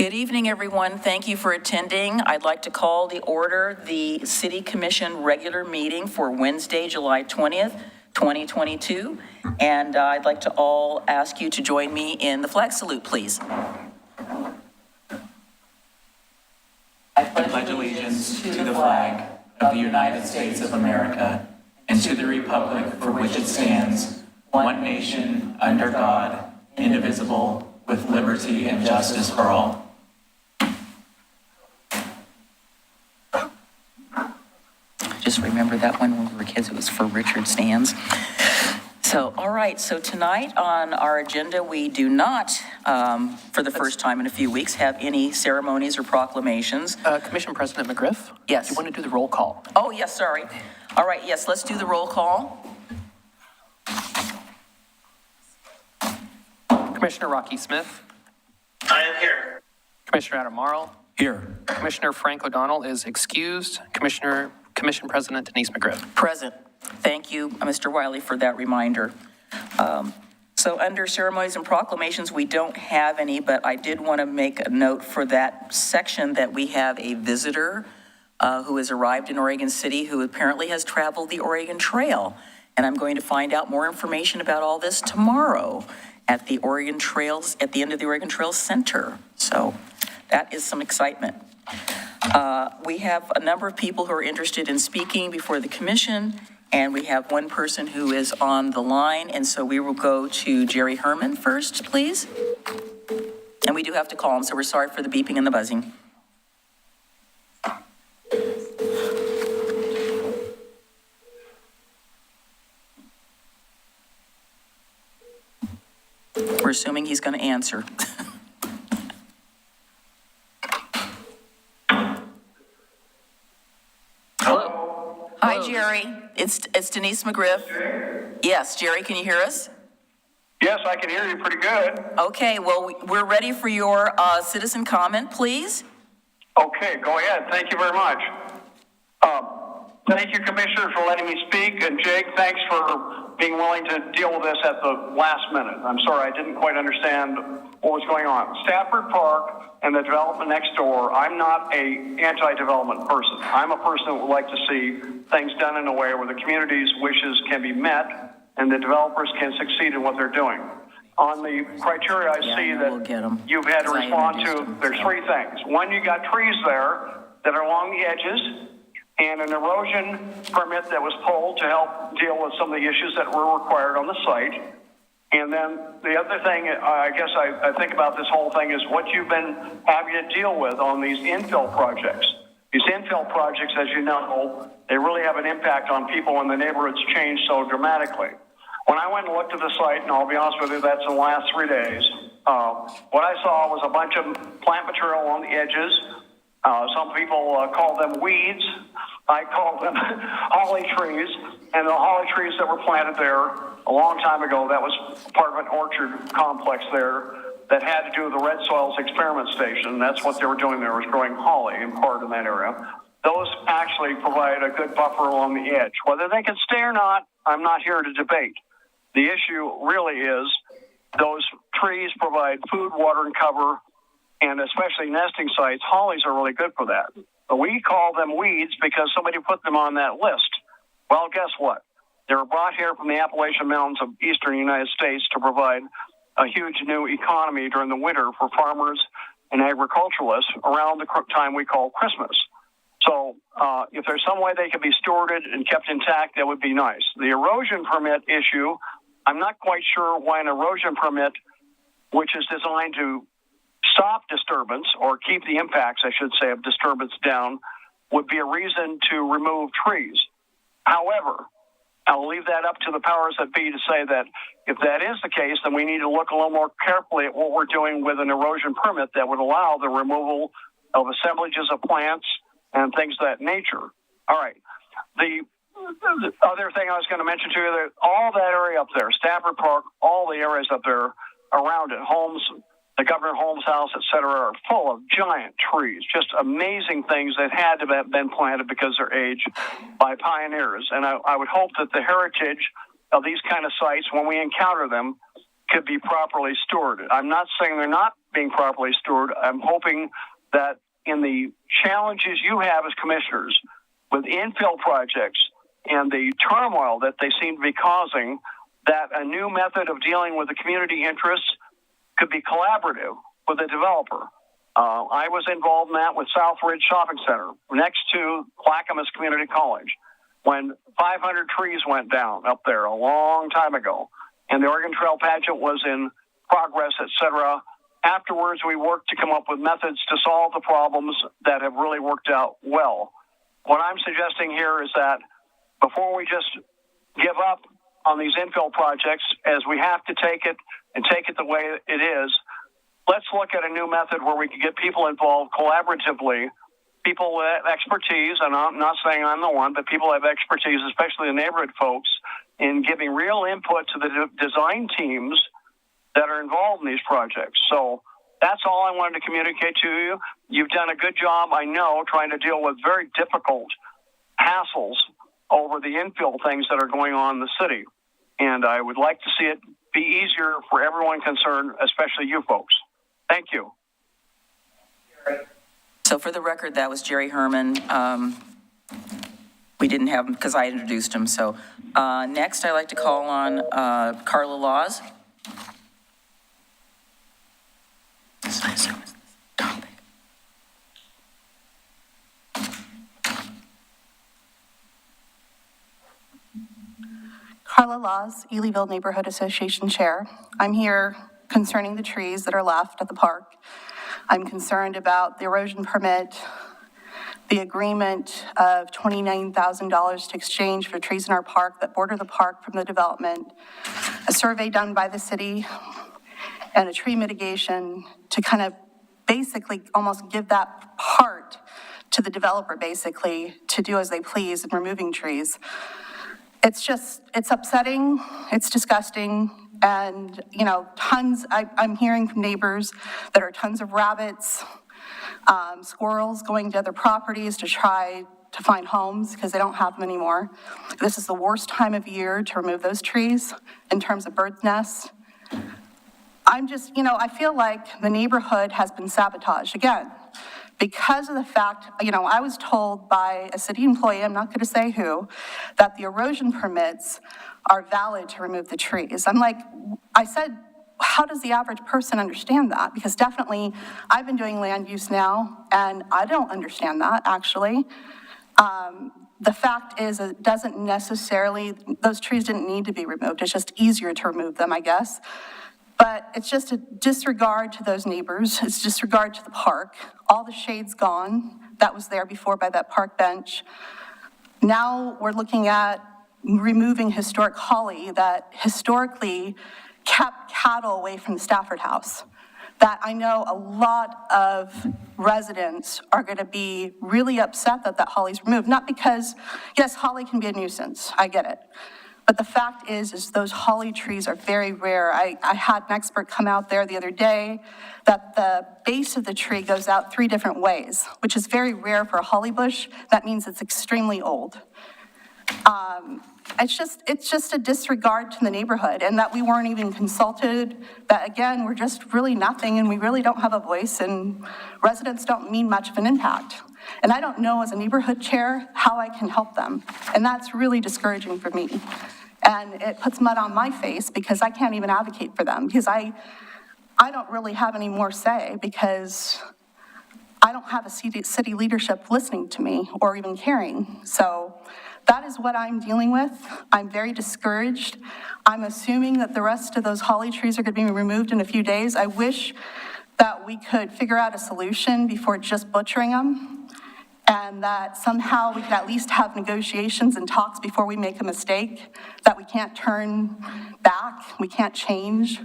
Good evening, everyone. Thank you for attending. I'd like to call to order the City Commission regular meeting for Wednesday, July 20th, 2022. And I'd like to all ask you to join me in the flag salute, please. I pledge allegiance to the flag of the United States of America and to the republic for which it stands, one nation, under God, indivisible, with liberty and justice for all. Just remember that when we were kids, it was for Richard Sands. So, all right, so tonight on our agenda, we do not, for the first time in a few weeks, have any ceremonies or proclamations. Commission President McGriff? Yes. You want to do the roll call? Oh, yes, sorry. All right, yes, let's do the roll call. Commissioner Rocky Smith? I am here. Commissioner Adam Marl? Here. Commissioner Frank O'Donnell is excused. Commission President Denise McGriff? Present. Thank you, Mr. Wiley, for that reminder. So under ceremonies and proclamations, we don't have any, but I did want to make a note for that section that we have a visitor who has arrived in Oregon City who apparently has traveled the Oregon Trail. And I'm going to find out more information about all this tomorrow at the Oregon Trails, at the end of the Oregon Trails Center. So that is some excitement. We have a number of people who are interested in speaking before the commission, and we have one person who is on the line, and so we will go to Jerry Herman first, please. And we do have to call him, so we're sorry for the beeping and the buzzing. We're assuming he's going to answer. Hello. Hi, Jerry. It's Denise McGriff. Yes, Jerry, can you hear us? Yes, I can hear you pretty good. Okay, well, we're ready for your citizen comment, please. Okay, go ahead. Thank you very much. Thank you, Commissioner, for letting me speak. And Jake, thanks for being willing to deal with this at the last minute. I'm sorry, I didn't quite understand what was going on. Stafford Park and the development next door, I'm not an anti-development person. I'm a person that would like to see things done in a way where the community's wishes can be met and the developers can succeed in what they're doing. On the criteria, I see that you've had to respond to, there's three things. One, you got trees there that are along the edges, and an erosion permit that was pulled to help deal with some of the issues that were required on the site. And then the other thing, I guess I think about this whole thing is what you've been having to deal with on these infill projects. These infill projects, as you know, they really have an impact on people when the neighborhoods change so dramatically. When I went and looked at the site, and I'll be honest with you, that's in the last 3 days, what I saw was a bunch of plant material on the edges. Some people call them weeds. I call them holly trees. And the holly trees that were planted there a long time ago, that was part of an orchard complex there that had to do with the Red Soils Experiment Station. That's what they were doing there, was growing holly in part in that area. Those actually provide a good buffer along the edge. Whether they can stay or not, I'm not here to debate. The issue really is those trees provide food, water, and cover, and especially nesting sites. Hollies are really good for that. But we call them weeds because somebody put them on that list. Well, guess what? They were brought here from the Appalachian Mountains of eastern United States to provide a huge new economy during the winter for farmers and agriculturalists around the time we call Christmas. So if there's some way they could be stewarded and kept intact, that would be nice. The erosion permit issue, I'm not quite sure why an erosion permit, which is designed to stop disturbance or keep the impacts, I should say, of disturbance down, would be a reason to remove trees. However, I'll leave that up to the powers that be to say that if that is the case, then we need to look a little more carefully at what we're doing with an erosion permit that would allow the removal of assemblages of plants and things of that nature. All right. The other thing I was going to mention to you, that all that area up there, Stafford Park, all the areas up there around it, homes, the Governor Holmes House, et cetera, are full of giant trees, just amazing things that had to have been planted because they're aged by pioneers. And I would hope that the heritage of these kind of sites, when we encounter them, could be properly stewarded. I'm not saying they're not being properly stewarded. I'm hoping that in the challenges you have as commissioners with infill projects and the turmoil that they seem to be causing, that a new method of dealing with the community interests could be collaborative with the developer. I was involved in that with Southridge Shopping Center next to Clackamas Community College when 500 trees went down up there a long time ago, and the Oregon Trail pageant was in progress, etc. Afterwards, we worked to come up with methods to solve the problems that have really worked out well. What I'm suggesting here is that before we just give up on these infill projects, as we have to take it and take it the way it is, let's look at a new method where we can get people involved collaboratively, people with expertise, and I'm not saying I'm the one, but people have expertise, especially the neighborhood folks, in giving real input to the design teams that are involved in these projects. So that's all I wanted to communicate to you. You've done a good job, I know, trying to deal with very difficult hassles over the infill things that are going on in the city. And I would like to see it be easier for everyone concerned, especially you folks. Thank you. So for the record, that was Jerry Herman. We didn't have him because I introduced him. So next, I'd like to call on Carla Laws. Carla Laws, Elyville Neighborhood Association Chair. I'm here concerning the trees that are left at the park. I'm concerned about the erosion permit, the agreement of $29,000 to exchange for trees in our park that border the park from the development, a survey done by the city, and a tree mitigation to kind of basically almost give that part to the developer, basically, to do as they please in removing trees. It's upsetting, it's disgusting, and, you know, I'm hearing from neighbors that are tons of rabbits, squirrels going to other properties to try to find homes because they don't have them anymore. This is the worst time of year to remove those trees in terms of bird nests. I feel like the neighborhood has been sabotaged again because of the fact, I was told by a city employee, I'm not going to say who, that the erosion permits are valid to remove the trees. I said, how does the average person understand that? Because definitely, I've been doing land use now, and I don't understand that, actually. The fact is, it doesn't necessarily, those trees didn't need to be removed. It's just easier to remove them, I guess. But it's just a disregard to those neighbors. It's disregard to the park. All the shade's gone. That was there before by that park bench. Now we're looking at removing historic holly that historically kept cattle away from the Stafford House. That I know a lot of residents are going to be really upset that holly's removed. Not because, yes, holly can be a nuisance. I get it. But the fact is those holly trees are very rare. I had an expert come out there the other day that the base of the tree goes out 3 different ways, which is very rare for a holly bush. That means it's extremely old. It's just a disregard to the neighborhood, and that we weren't even consulted, that again, we're just really nothing, and we really don't have a voice, and residents don't mean much of an impact. And I don't know, as a neighborhood chair, how I can help them. And that's really discouraging for me. And it puts mud on my face because I can't even advocate for them, because I don't really have any more say, because I don't have a city leadership listening to me or even caring. So that is what I'm dealing with. I'm very discouraged. I'm assuming that the rest of those holly trees are going to be removed in a few days. I wish that we could figure out a solution before just butchering them, and that somehow we could at least have negotiations and talks before we make a mistake, that we can't turn back, we can't change.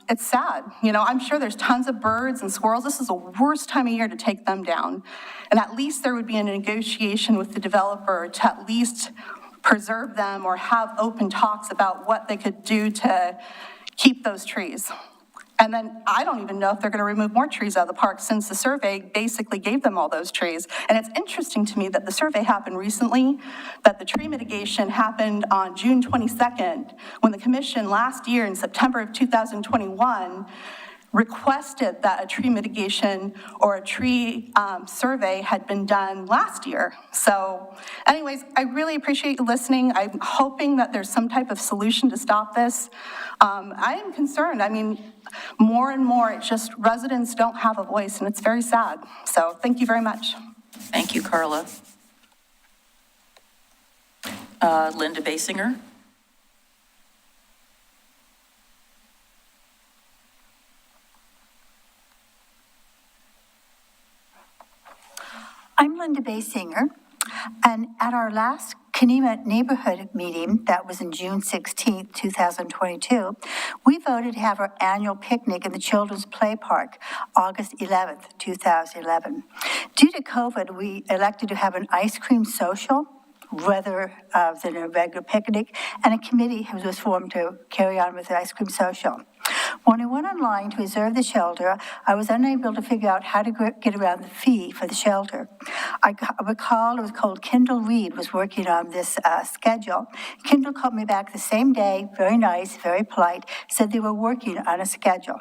It's sad. I'm sure there's tons of birds and squirrels. This is the worst time of year to take them down. And at least there would be a negotiation with the developer to at least preserve them or have open talks about what they could do to keep those trees. And then I don't even know if they're going to remove more trees out of the park, since the survey basically gave them all those trees. And it's interesting to me that the survey happened recently, that the tree mitigation happened on June 22nd, when the commission last year in September of 2021 requested that a tree mitigation or a tree survey had been done last year. So anyways, I really appreciate you listening. I'm hoping that there's some type of solution to stop this. I am concerned. I mean, more and more, it's just residents don't have a voice, and it's very sad. So thank you very much. Thank you, Carla. Linda Basinger. I'm Linda Basinger, and at our last CONVENE neighborhood meeting, that was in June 16th, 2022, we voted to have our annual picnic in the Children's Play Park, August 11th, 2011. Due to COVID, we elected to have an ice cream social rather than a regular picnic, and a committee was formed to carry on with the ice cream social. When I went online to reserve the shelter, I was unable to figure out how to get around the fee for the shelter. I recall it was called Kendall Reed was working on this schedule. Kendall called me back the same day, very nice, very polite, said they were working on a schedule.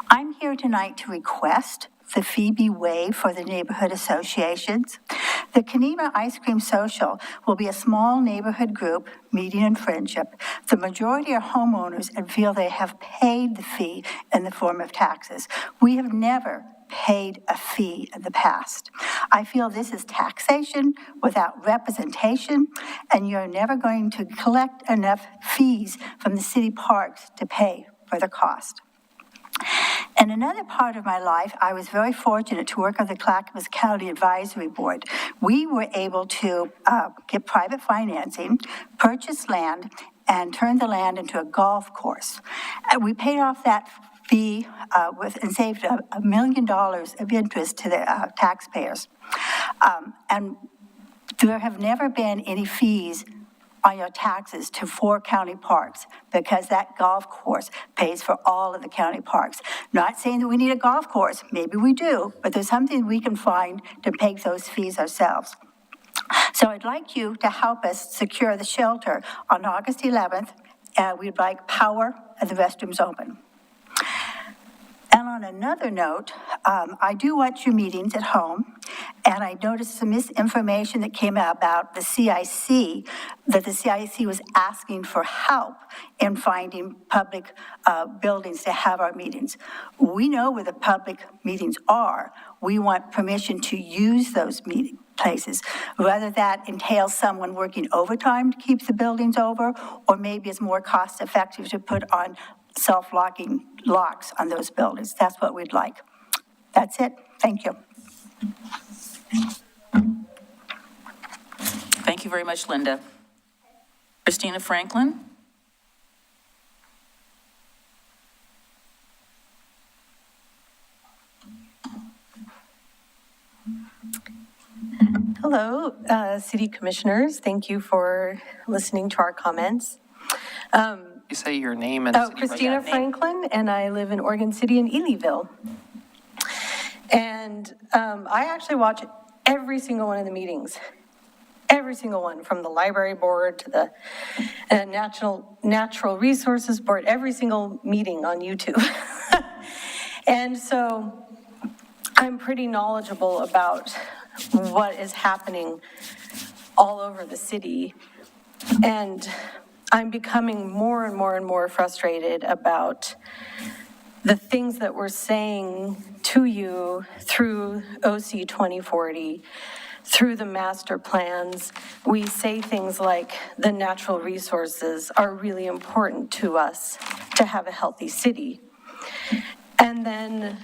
I'm here tonight to request the fee be waived for the neighborhood associations. The CONVENE Ice Cream Social will be a small neighborhood group meeting in friendship. The majority are homeowners and feel they have paid the fee in the form of taxes. We have never paid a fee in the past. I feel this is taxation without representation, and you're never going to collect enough fees from the city parks to pay for the cost. In another part of my life, I was very fortunate to work on the Clackamas County Advisory Board. We were able to get private financing, purchase land, and turn the land into a golf course. We paid off that fee and saved $1 million of interest to the taxpayers. And there have never been any fees on your taxes to 4 county parks, because that golf course pays for all of the county parks. Not saying that we need a golf course, maybe we do, but there's something we can find to pay those fees ourselves. So I'd like you to help us secure the shelter on August 11th. We'd like power and the restrooms open. And on another note, I do watch your meetings at home, and I noticed some misinformation that came out about the CIC, that the CIC was asking for help in finding public buildings to have our meetings. We know where the public meetings are. We want permission to use those meeting places, whether that entails someone working overtime to keep the buildings over, or maybe it's more cost-effective to put on self-locking locks on those buildings. That's what we'd like. That's it. Thank you. Thank you very much, Linda. Christina Franklin? Hello, City Commissioners. Thank you for listening to our comments. You say your name and city. Christina Franklin, and I live in Oregon City in Elyville. And I actually watch every single one of the meetings, every single one, from the library board to the Natural Resources Board, every single meeting on YouTube. And so I'm pretty knowledgeable about what is happening all over the city. And I'm becoming more and more and more frustrated about the things that we're saying to you through OC 2040, through the master plans. We say things like the natural resources are really important to us to have a healthy city. And then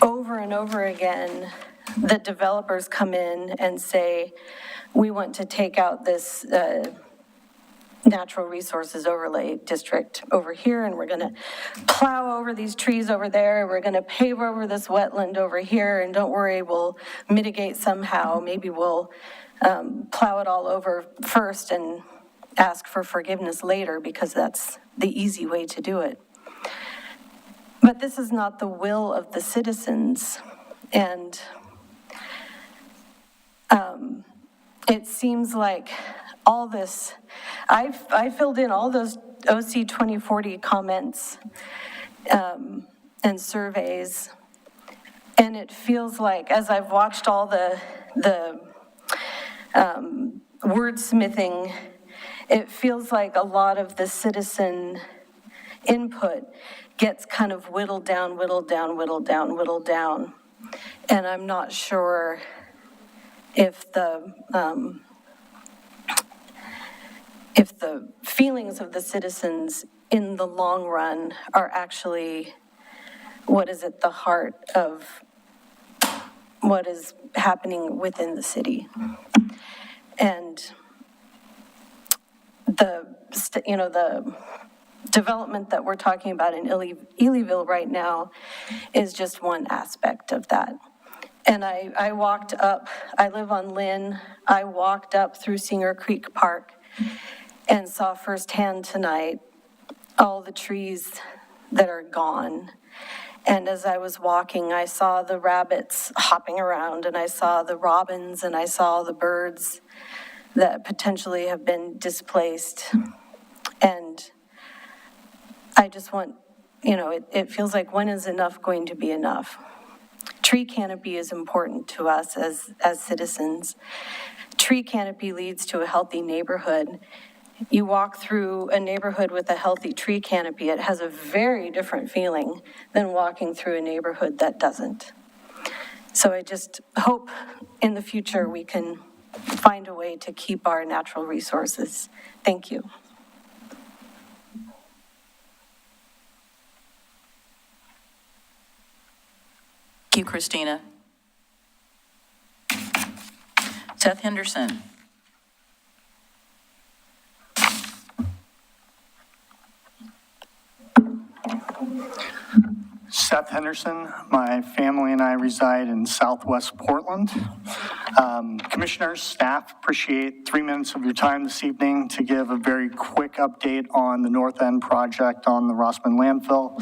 over and over again, the developers come in and say, we want to take out this natural resources overlay district over here, and we're going to plow over these trees over there. We're going to pave over this wetland over here, and don't worry, we'll mitigate somehow. Maybe we'll plow it all over first and ask for forgiveness later, because that's the easy way to do it. But this is not the will of the citizens, and it seems like all this, I filled in all those OC 2040 comments and surveys. And it feels like, as I've watched all the wordsmithing, it feels like a lot of the citizen input gets kind of whittled down. And I'm not sure if the feelings of the citizens in the long run are actually what is at the heart of what is happening within the city. And the development that we're talking about in Elyville right now is just one aspect of that. And I walked up, I live on Lynn, I walked up through Singer Creek Park and saw firsthand tonight all the trees that are gone. And as I was walking, I saw the rabbits hopping around, and I saw the robins, and I saw the birds that potentially have been displaced. And I just want, it feels like, when is enough going to be enough? Tree canopy is important to us as citizens. Tree canopy leads to a healthy neighborhood. You walk through a neighborhood with a healthy tree canopy, it has a very different feeling than walking through a neighborhood that doesn't. So I just hope in the future we can find a way to keep our natural resources. Thank you. Thank you, Christina. Seth Henderson. Seth Henderson, my family and I reside in Southwest Portland. Commissioners, staff, appreciate 3 minutes of your time this evening to give a very quick update on the North End project on the Rossman landfill.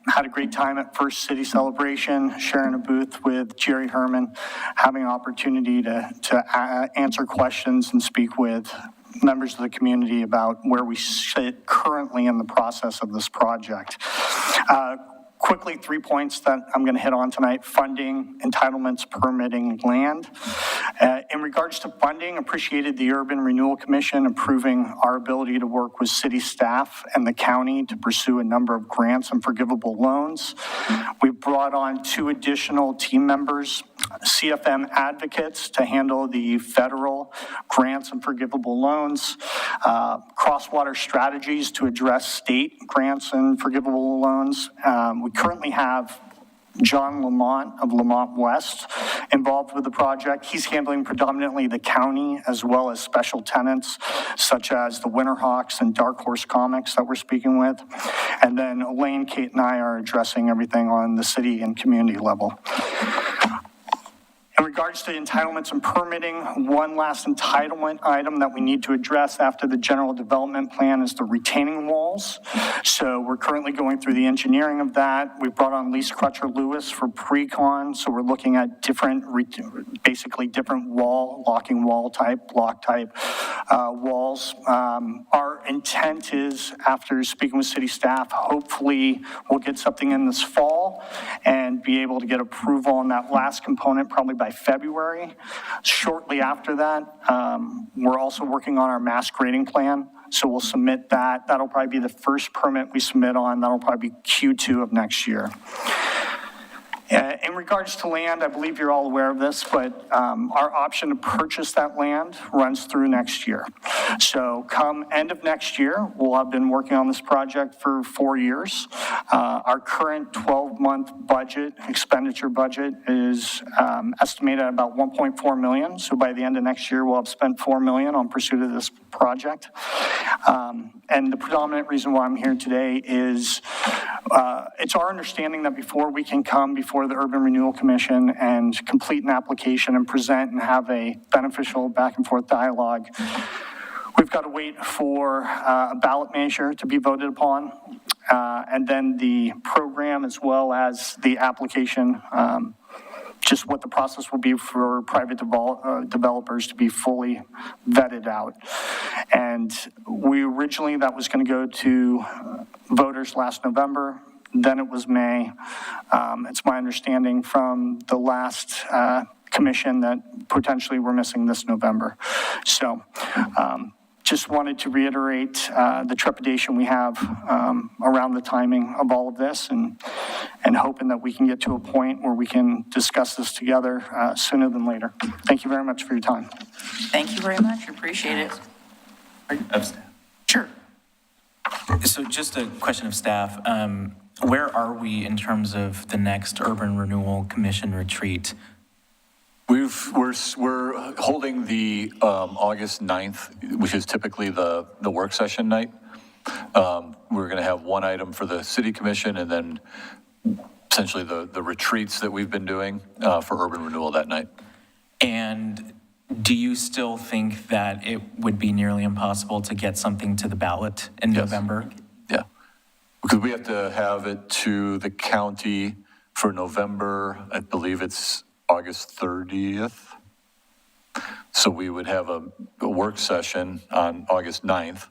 Had a great time at First City Celebration, sharing a booth with Jerry Herman, having an opportunity to answer questions and speak with members of the community about where we sit currently in the process of this project. Quickly, 3 points that I'm going to hit on tonight: funding, entitlements, permitting, land. In regards to funding, appreciated the Urban Renewal Commission approving our ability to work with city staff and the county to pursue a number of grants and forgivable loans. We brought on 2 additional team members, CFM advocates to handle the federal grants and forgivable loans, crosswater strategies to address state grants and forgivable loans. We currently have John Lamont of Lamont West involved with the project. He's handling predominantly the county as well as special tenants such as the Winterhawks and Dark Horse Comics that we're speaking with. And then Elaine, Kate, and I are addressing everything on the city and community level. In regards to entitlements and permitting, one last entitlement item that we need to address after the general development plan is the retaining walls. So we're currently going through the engineering of that. We brought on Lise Crutcher Lewis for pre-con, so we're looking at basically different locking wall type, block type walls. Our intent is, after speaking with city staff, hopefully we'll get something in this fall and be able to get approval on that last component probably by February. Shortly after that, we're also working on our mass grading plan. So we'll submit that. That'll probably be the first permit we submit on. That'll probably be Q2 of next year. In regards to land, I believe you're all aware of this, but our option to purchase that land runs through next year. So come end of next year, we'll have been working on this project for 4 years. Our current 12-month expenditure budget is estimated at about $1.4 million. So by the end of next year, we'll have spent $4 million on pursuit of this project. And the predominant reason why I'm here today is it's our understanding that before we can come before the Urban Renewal Commission and complete an application and present and have a beneficial back and forth dialogue, we've got to wait for a ballot measure to be voted upon, and then the program as well as the application, just what the process will be for private developers to be fully vetted out. And that was going to go to voters last November. then it was May. It's my understanding from the last commission that potentially we're missing this November. So just wanted to reiterate the trepidation we have around the timing of all of this, and hoping that we can get to a point where we can discuss this together sooner than later. Thank you very much for your time. Thank you very much, appreciate it. Sure. So just a question of staff. Where are we in terms of the next Urban Renewal Commission retreat? We're holding the August 9th, which is typically the work session night. We're going to have one item for the city commission, and then essentially the retreats that we've been doing for urban renewal that night. And do you still think that it would be nearly impossible to get something to the ballot in November? Yeah, because we have to have it to the county for November, I believe it's August 30th. So we would have a work session on August 9th.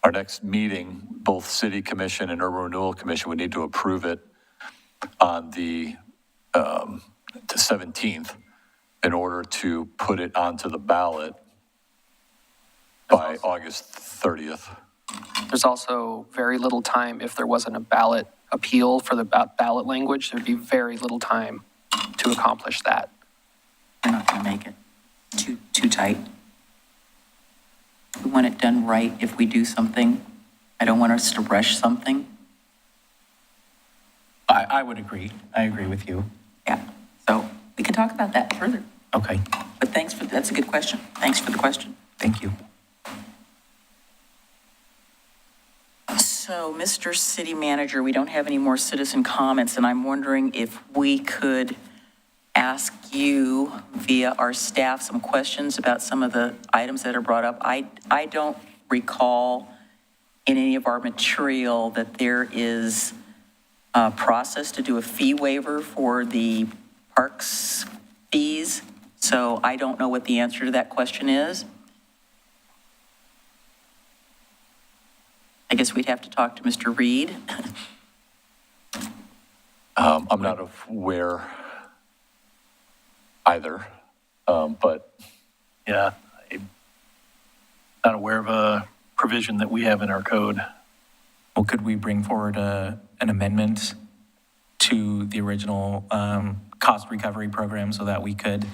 Our next meeting, both City Commission and Urban Renewal Commission would need to approve it on the 17th in order to put it onto the ballot by August 30th. There's also very little time if there wasn't a ballot appeal for the ballot language. There'd be very little time to accomplish that. We're not going to make it too tight. We want it done right if we do something. I don't want us to rush something. I would agree. I agree with you. Yeah, so we can talk about that further. Okay, But that's a good question. Thanks for the question. thank you. So, Mr. City Manager, we don't have any more citizen comments, and I'm wondering if we could ask you via our staff some questions about some of the items that are brought up. I don't recall in any of our material that there is a process to do a fee waiver for the parks fees, so I don't know what the answer to that question is. I guess we'd have to talk to Mr. Reed. I'm not aware either, but Yeah, I'm not aware of a provision that we have in our code. Well, could we bring forward an amendment to the original cost recovery program so that we could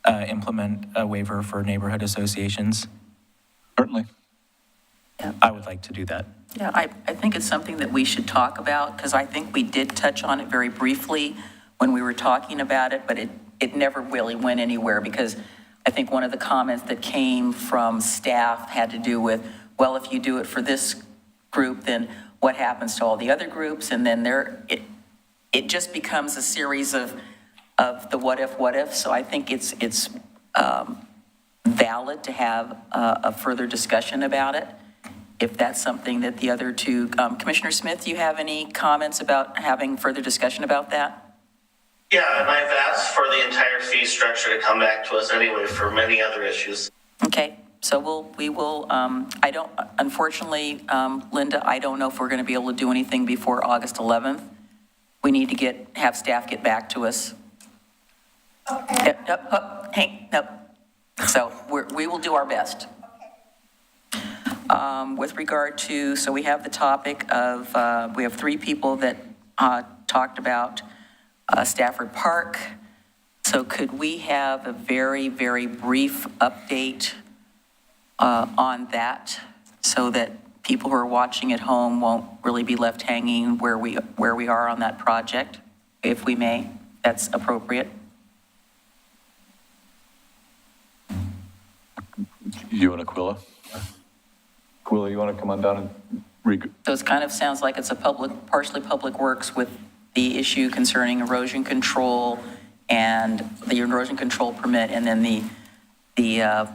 implement a waiver for neighborhood associations? certainly. I would like to do that. Yeah, I think it's something that we should talk about, because I think we did touch on it very briefly when we were talking about it, but it never really went anywhere, because I think one of the comments that came from staff had to do with, well, if you do it for this group, then what happens to all the other groups? And then it just becomes a series of the what if. So I think it's valid to have a further discussion about it, if that's something that the other two, Commissioner Smith, do you have any comments about having further discussion about that? Yeah, and I've asked for the entire fee structure to come back to us anyway for many other issues. Okay, so we will, I don't, unfortunately, Linda, I don't know if we're going to be able to do anything before August 11th. We need to have staff get back to us. Okay. Nope. So we will do our best. With regard to, so we have the topic of, we have three people that talked about Stafford Park. So could we have a very, very brief update on that, so that people who are watching at home won't really be left hanging where we are on that project, if we may? That's appropriate. You and Aquila? Aquila, you want to come on down and So it kind of sounds like it's a partially public works with the issue concerning erosion control and the erosion control permit, and then the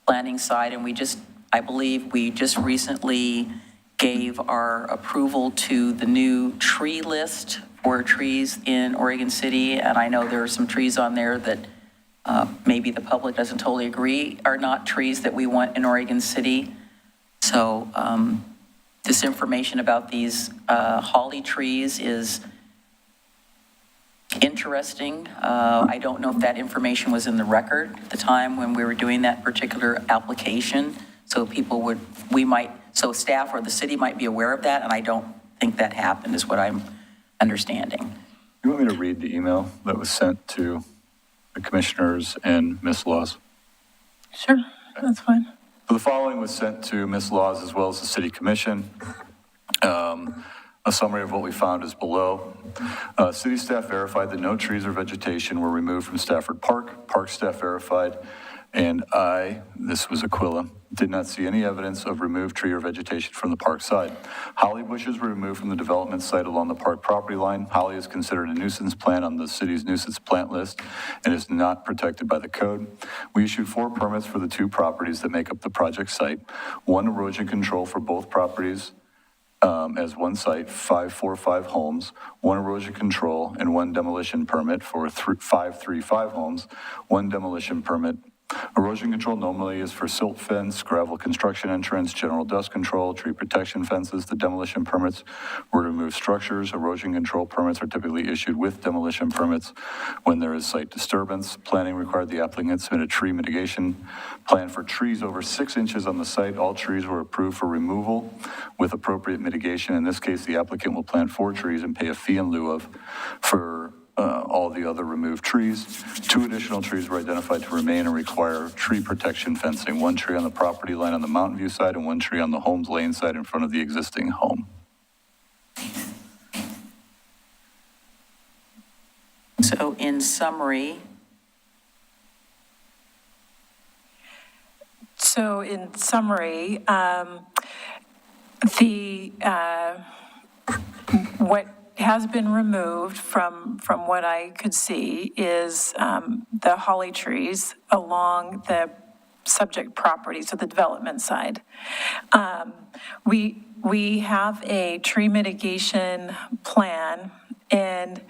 planning side. And I believe we just recently gave our approval to the new tree list for trees in Oregon City. And I know there are some trees on there that maybe the public doesn't totally agree are not trees that we want in Oregon City. So this information about these holly trees is interesting. I don't know if that information was in the record at the time when we were doing that particular application. So so staff or the city might be aware of that, and I don't think that happened, is what I'm understanding. You want me to read the email that was sent to the commissioners and Ms. Laws? Sure, that's fine. So the following was sent to Ms. Laws as well as the City Commission. A summary of what we found is below. City staff verified that no trees or vegetation were removed from Stafford Park. Park staff verified, and this was Aquila, did not see any evidence of removed tree or vegetation from the park side. Holly bushes were removed from the development site along the park property line. Holly is considered a nuisance plant on the city's nuisance plant list and is not protected by the code. We issued 4 permits for the 2 properties that make up the project site. 1 erosion control for both properties as one site, 545 homes, 1 erosion control and 1 demolition permit for 535 homes, 1 demolition permit. Erosion control normally is for silt fence, gravel construction entrance, general dust control, tree protection fences. The demolition permits were to remove structures. Erosion control permits are typically issued with demolition permits when there is site disturbance. Planning required the applicant submit a tree mitigation plan for trees over 6 inches on the site. All trees were approved for removal with appropriate mitigation. In this case, the applicant will plant 4 trees and pay a fee in lieu of for all the other removed trees. 2 additional trees were identified to remain and require tree protection fencing. 1 tree on the property line on the Mountain View side and 1 tree on the Holmes Lane side in front of the existing home. So in summary, what has been removed from what I could see is the holly trees along the subject property, so the development side. We have a tree mitigation plan, and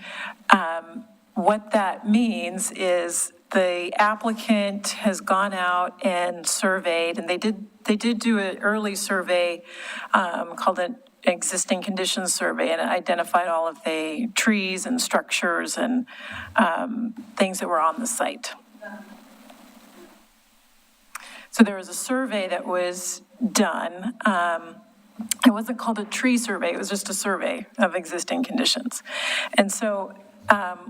what that means is the applicant has gone out and surveyed, and they did do an early survey called an existing conditions survey, and it identified all of the trees and structures and things that were on the site. So there was a survey that was done. It wasn't called a tree survey, it was just a survey of existing conditions. And so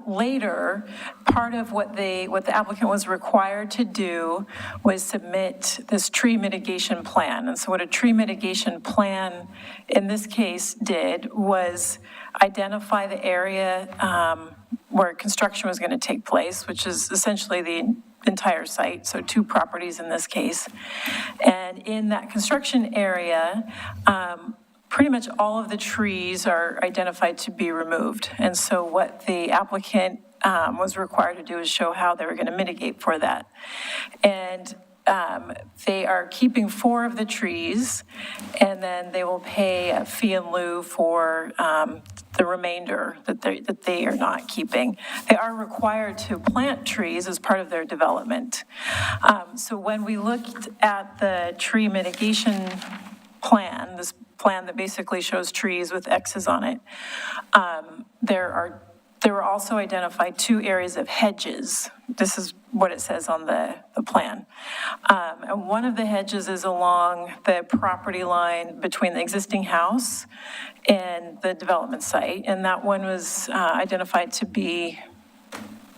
later, part of what the applicant was required to do was submit this tree mitigation plan. And so what a tree mitigation plan in this case did was identify the area where construction was going to take place, which is essentially the entire site, so 2 properties in this case. And in that construction area, pretty much all of the trees are identified to be removed. And so what the applicant was required to do is show how they were going to mitigate for that. And they are keeping 4 of the trees, and then they will pay a fee in lieu for the remainder that they are not keeping. They are required to plant trees as part of their development. So when we looked at the tree mitigation plan, this plan that basically shows trees with X's on it, there were also identified 2 areas of hedges. This is what it says on the plan. And one of the hedges is along the property line between the existing house and the development site, and that one was identified to be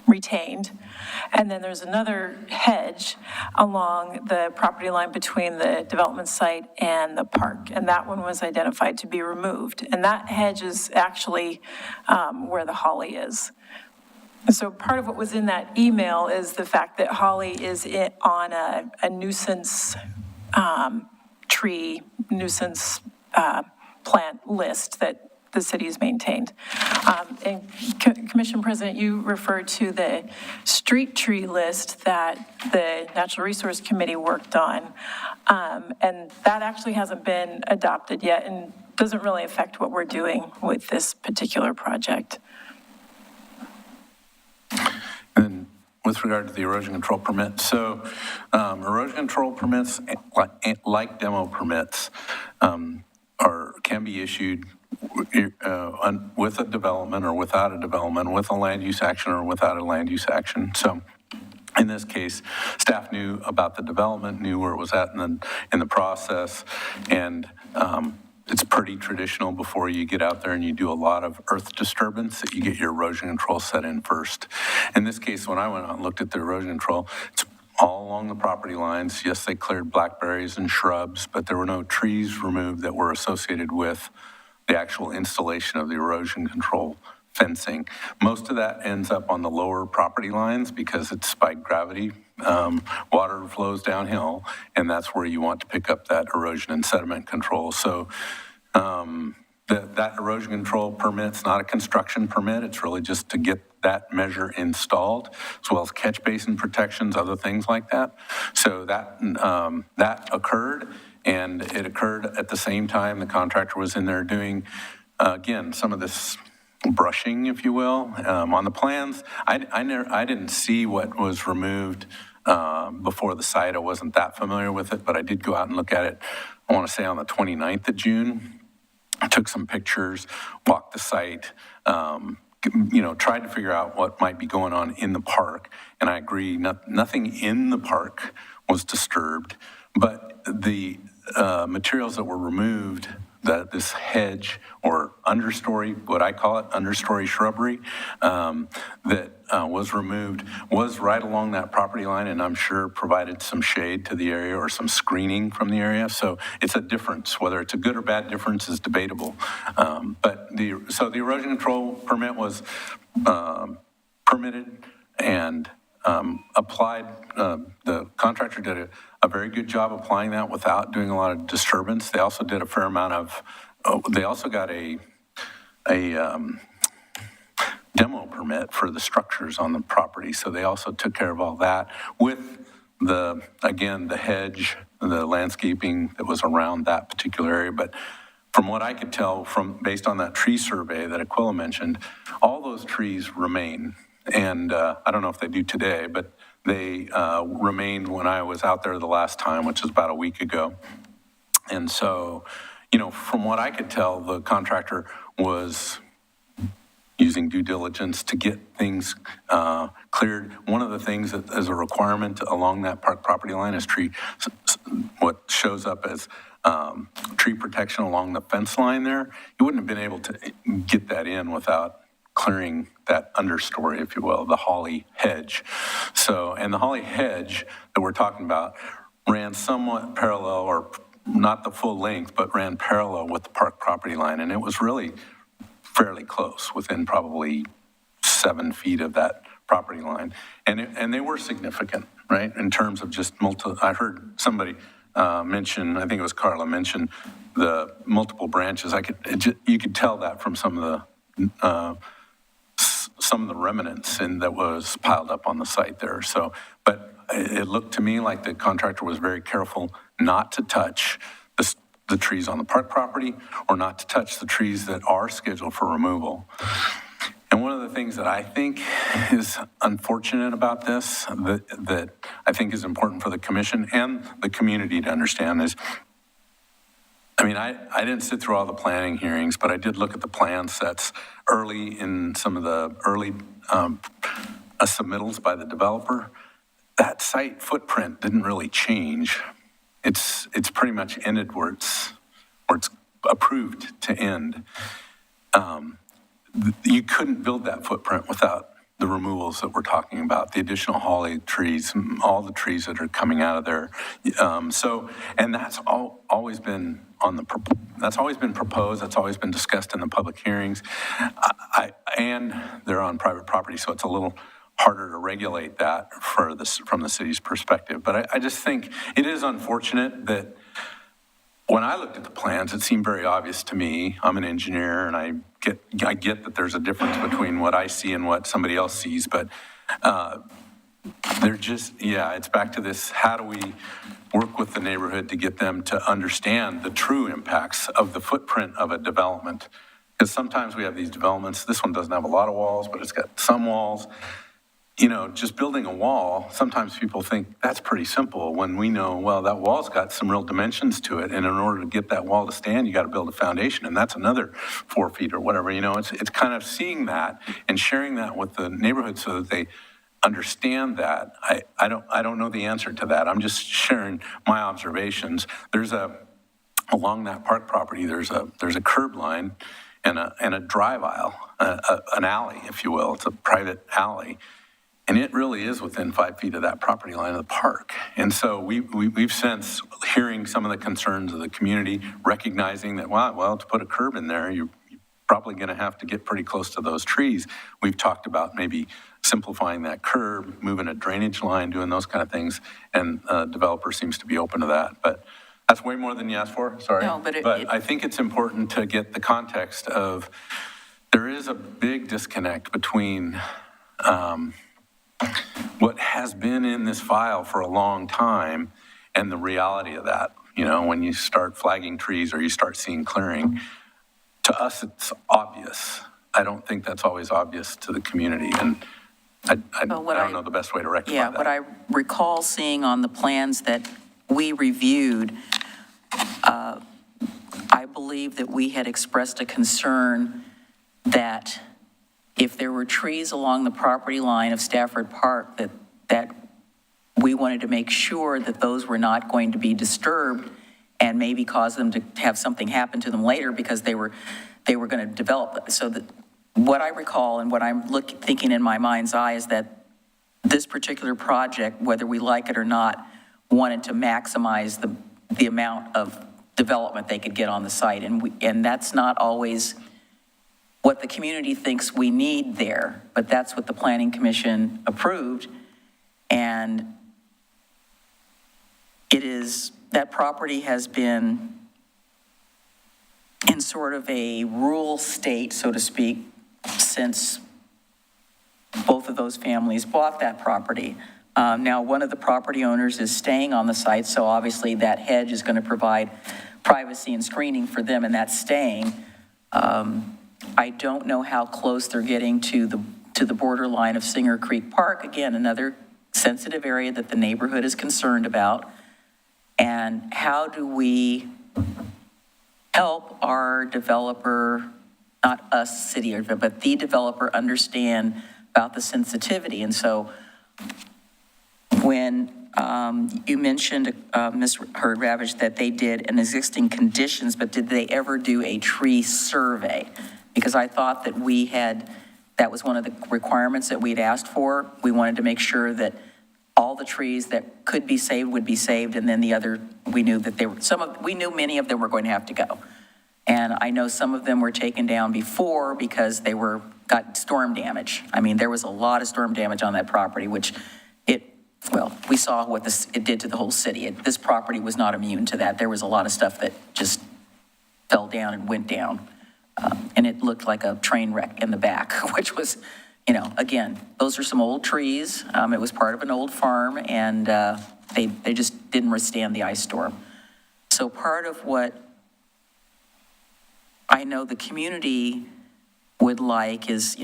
retained. And then there's another hedge along the property line between the development site and the park, and that one was identified to be removed. And that hedge is actually where the holly is. And so part of what was in that email is the fact that holly is on a nuisance tree, nuisance plant list that the city has maintained. And Commission President, you referred to the street tree list that the Natural Resource Committee worked on. And that actually hasn't been adopted yet and doesn't really affect what we're doing with this particular project. And with regard to the erosion control permit, so erosion control permits, like demo permits, are can be issued with a development or without a development, with a land use action or without a land use action. So in this case, staff knew about the development, knew where it was at in the process, and it's pretty traditional before you get out there and you do a lot of earth disturbance that you get your erosion control set in first. In this case, when I went out and looked at the erosion control, it's all along the property lines. Yes, they cleared blackberries and shrubs, but there were no trees removed that were associated with the actual installation of the erosion control fencing. Most of that ends up on the lower property lines because it's by gravity. Water flows downhill, and that's where you want to pick up that erosion and sediment control. So that erosion control permit's not a construction permit. It's really just to get that measure installed, as well as catch basin protections, other things like that. So that occurred, and it occurred at the same time the contractor was in there doing, again, some of this brushing, if you will, on the plans. I didn't see what was removed before the site. I wasn't that familiar with it, but I did go out and look at it, I want to say on the 29th of June. I took some pictures, walked the site, tried to figure out what might be going on in the park. And I agree, nothing in the park was disturbed, but the materials that were removed, this hedge or understory, what I call it, understory shrubbery, that was removed, was right along that property line, and I'm sure provided some shade to the area or some screening from the area. So it's a difference. Whether it's a good or bad difference is debatable. So the erosion control permit was permitted and applied. The contractor did a very good job applying that without doing a lot of disturbance. They also did a fair amount of, they also got a demo permit for the structures on the property. So they also took care of all that with the hedge, the landscaping that was around that particular area. But from what I could tell based on that tree survey that Aquila mentioned, all those trees remain. And I don't know if they do today, but they remained when I was out there the last time, which was about a week ago. And so, from what I could tell, the contractor was using due diligence to get things cleared. One of the things that is a requirement along that park property line is what shows up as tree protection along the fence line there. You wouldn't have been able to get that in without clearing that understory, if you will, the holly hedge. So, and the holly hedge that we're talking about ran somewhat parallel, or not the full length, but ran parallel with the park property line. And it was really fairly close, within probably 7 feet of that property line. And they were significant, right? In terms of just I heard somebody mention, I think it was Carla, mention the multiple branches. You could tell that from some of the remnants that was piled up on the site there. So, but it looked to me like the contractor was very careful not to touch the trees on the park property, or not to touch the trees that are scheduled for removal. And one of the things that I think is unfortunate about this, that I think is important for the commission and the community to understand is, I didn't sit through all the planning hearings, but I did look at the plan sets early in some of the early submittals by the developer. That site footprint didn't really change. It's pretty much ended where it's approved to end. You couldn't build that footprint without the removals that we're talking about, the additional holly trees, all the trees that are coming out of there. And that's always been that's always been proposed, that's always been discussed in the public hearings. And they're on private property, so it's a little harder to regulate that from the city's perspective. But I just think it is unfortunate that when I looked at the plans, it seemed very obvious to me. I'm an engineer, and I get that there's a difference between what I see and what somebody else sees, but it's back to this: how do we work with the neighborhood to get them to understand the true impacts of the footprint of a development? Because sometimes we have these developments, this one doesn't have a lot of walls, but it's got some walls. just building a wall, sometimes people think that's pretty simple when we know, well, that wall's got some real dimensions to it. And in order to get that wall to stand, you got to build a foundation, and that's another 4 feet or whatever. It's kind of seeing that and sharing that with the neighborhood so that they understand that. I don't know the answer to that. I'm just sharing my observations. Along that park property, there's a curb line and a drive aisle, an alley, if you will. It's a private alley. And it really is within 5 feet of that property line of the park. And so we've since hearing some of the concerns of the community, recognizing that, well, to put a curb in there, you're probably going to have to get pretty close to those trees. We've talked about maybe simplifying that curb, moving a drainage line, doing those kind of things. And developer seems to be open to that. But that's way more than you asked for, sorry. No, but I think it's important to get the context of, there is a big disconnect between what has been in this file for a long time and the reality of that. When you start flagging trees or you start seeing clearing, to us it's obvious. I don't think that's always obvious to the community, and I don't know the best way to rectify that. Yeah, what I recall seeing on the plans that we reviewed, I believe that we had expressed a concern that if there were trees along the property line of Stafford Park, that we wanted to make sure that those were not going to be disturbed and maybe cause them to have something happen to them later because they were going to develop. So that what I recall and what I'm thinking in my mind's eye is that this particular project, whether we like it or not, wanted to maximize the amount of development they could get on the site. And that's not always what the community thinks we need there, but that's what the Planning Commission approved. And that property has been in sort of a rural state, so to speak, since both of those families bought that property. Now, one of the property owners is staying on the site, so obviously that hedge is going to provide privacy and screening for them, and that's staying. I don't know how close they're getting to the borderline of Singer Creek Park. Again, another sensitive area that the neighborhood is concerned about. And how do we help our developer, not us, city, but the developer, understand about the sensitivity? And so when you mentioned, Ms. Hurd-Ravage, that they did an existing conditions, but did they ever do a tree survey? Because I thought that that was one of the requirements that we'd asked for. We wanted to make sure that all the trees that could be saved would be saved, and then the other, we knew that we knew many of them were going to have to go. And I know some of them were taken down before because they got storm damage. I mean, there was a lot of storm damage on that property, which we saw what it did to the whole city. This property was not immune to that. There was a lot of stuff that just fell down and went down. And it looked like a train wreck in the back, which was, again, those are some old trees. It was part of an old farm, and they just didn't withstand the ice storm. So part of what I know the community would like is,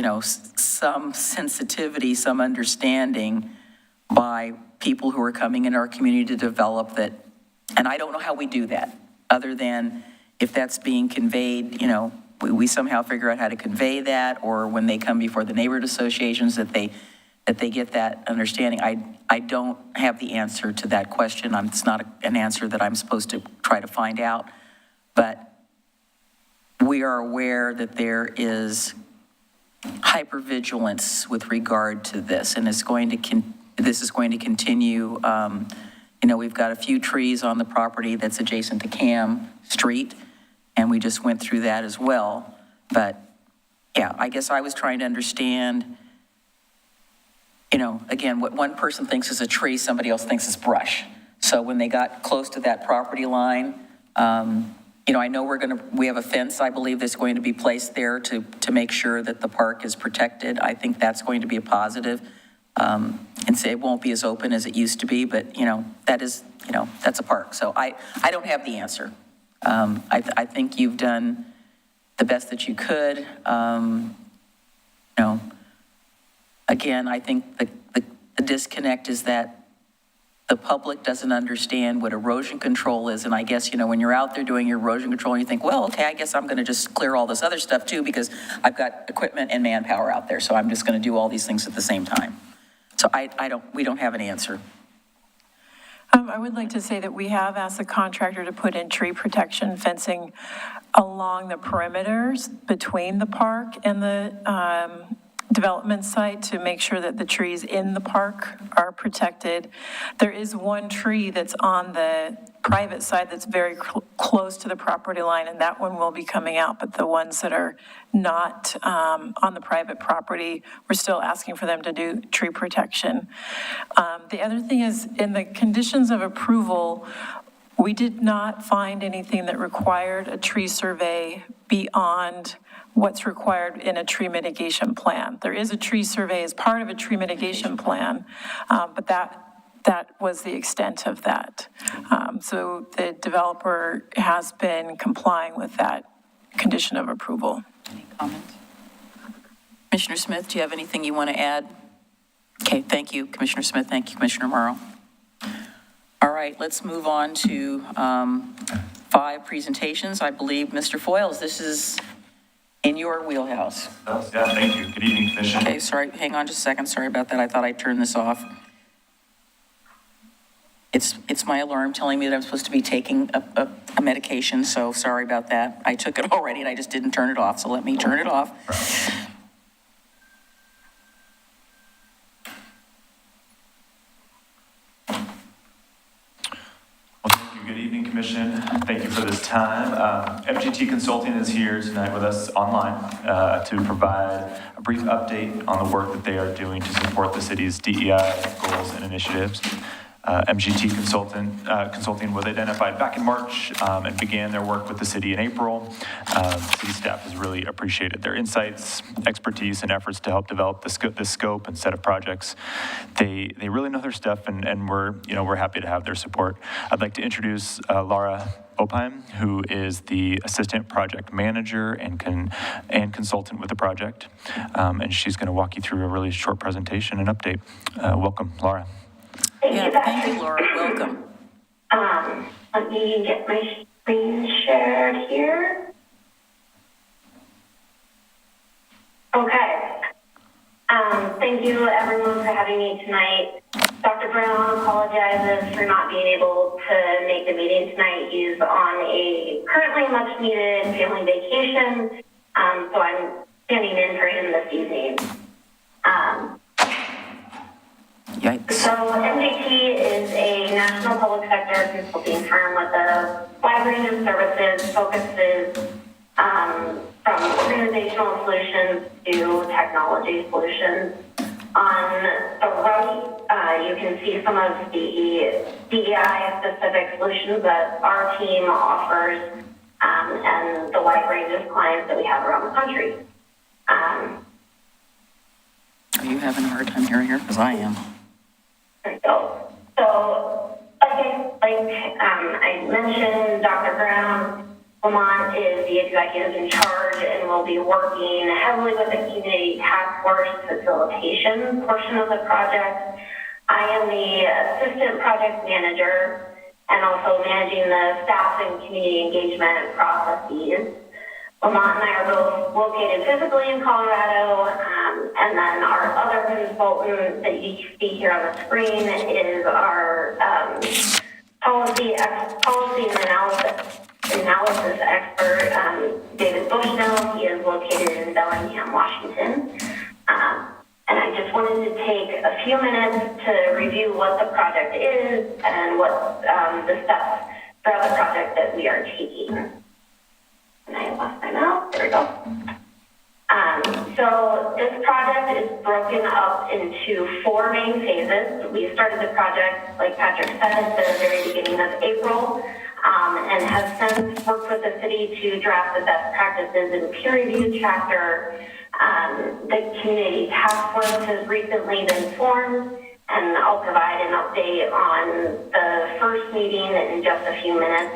some sensitivity, some understanding by people who are coming in our community to develop that. And I don't know how we do that, other than if that's being conveyed, we somehow figure out how to convey that, or when they come before the neighborhood associations that they get that understanding. I don't have the answer to that question. It's not an answer that I'm supposed to try to find out, but we are aware that there is hypervigilance with regard to this, and this is going to continue. We've got a few trees on the property that's adjacent to Cam Street, and we just went through that as well. But yeah, I guess I was trying to understand, again, what one person thinks is a tree, somebody else thinks is brush. So when they got close to that property line, I know we have a fence, I believe, that's going to be placed there to make sure that the park is protected. I think that's going to be a positive. And say it won't be as open as it used to be, but that's a park. So I don't have the answer. I think you've done the best that you could. again, I think the disconnect is that the public doesn't understand what erosion control is. And I guess, when you're out there doing your erosion control, you think, well, okay, I guess I'm going to just clear all this other stuff too, because I've got equipment and manpower out there. So I'm just going to do all these things at the same time. So we don't have an answer. I would like to say that we have asked the contractor to put in tree protection fencing along the perimeters between the park and the development site to make sure that the trees in the park are protected. There is one tree that's on the private side that's very close to the property line, and that one will be coming out, but the ones that are not on the private property, we're still asking for them to do tree protection. The other thing is, in the conditions of approval, we did not find anything that required a tree survey beyond what's required in a tree mitigation plan. There is a tree survey as part of a tree mitigation plan, but that was the extent of that. So the developer has been complying with that condition of approval. Any comments? Commissioner Smith, do you have anything you want to add? Okay, thank you, Commissioner Smith. Thank you, Commissioner Morrow. All right, let's move on to 5 presentations. I believe, Mr. Foyles, this is in your wheelhouse. Yeah, thank you. Good evening, Commission. Okay, sorry, hang on just a second. Sorry about that. I thought I'd turn this off. It's my alarm telling me that I'm supposed to be taking a medication, so sorry about that. I took it already and I just didn't turn it off, so let me turn it off. Good evening, Commission. Thank you for this time. FGT Consulting is here tonight with us online to provide a brief update on the work that they are doing to support the city's DEI goals and initiatives. MGT Consulting was identified back in March and began their work with the city in April. City staff has really appreciated their insights, expertise, and efforts to help develop this scope and set of projects. They really know their stuff, and we're happy to have their support. I'd like to introduce Laura Opheim, who is the Assistant Project Manager and consultant with the project. And she's going to walk you through a really short presentation and update. Welcome, Laura. Thank you, Laura. Welcome. Let me get my screen shared here. Okay. Thank you, everyone, for having me tonight. Dr. Brown apologizes for not being able to make the meeting tonight. He's on a currently much-needed family vacation, so I'm standing in for him this evening. Yikes. So MGT is a national public sector consulting firm with a wide range of services, focuses from organizational solutions to technology solutions. On the right, you can see some of the DEI-specific solutions that our team offers and the wide range of clients that we have around the country. Are you having a hard time hearing her? Because I am. So I mentioned, Dr. Brown Lamont is the executive in charge and will be working heavily with the community task force facilitation portion of the project. I am the assistant project manager and also managing the staff and community engagement processes. Lamont and I are both located physically in Colorado, and then our other consultant that you see here on the screen is our policy and analysis expert, David Bushnell. He is located in Bellingham, Washington. And I just wanted to take a few minutes to review what the project is and what the steps throughout the project that we are taking. And I lost my mouse. There we go. So this project is broken up into 4 main phases. We started the project, like Patrick said, at the very beginning of April, and have since worked with the city to draft the best practices in peer-reviewed chapter. The community task force has recently been formed, and I'll provide an update on the first meeting in just a few minutes.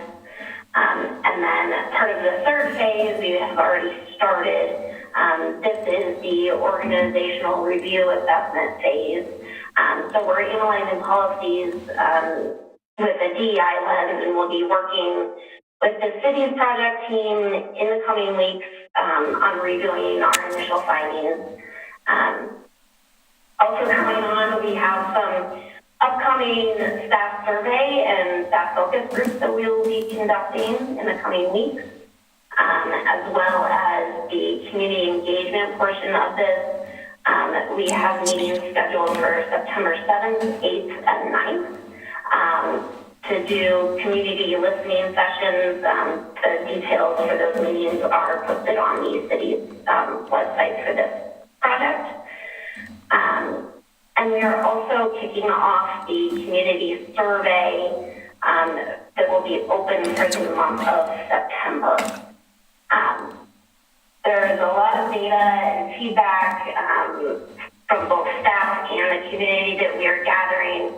And then part of the third phase, we have already started This is the organizational review assessment phase. So we're analyzing policies with a DEI lens, and we'll be working with the city's project team in the coming weeks on reviewing our initial findings. Also coming on, we have some upcoming staff survey and staff focus groups that we will be conducting in the coming weeks, as well as the community engagement portion of this. We have meetings scheduled for September 7th, 8th, and 9th to do community listening sessions. The details for those meetings are posted on the city's website for this project. And we are also kicking off the community survey that will be open for the month of September. There is a lot of data and feedback from both staff and the community that we are gathering.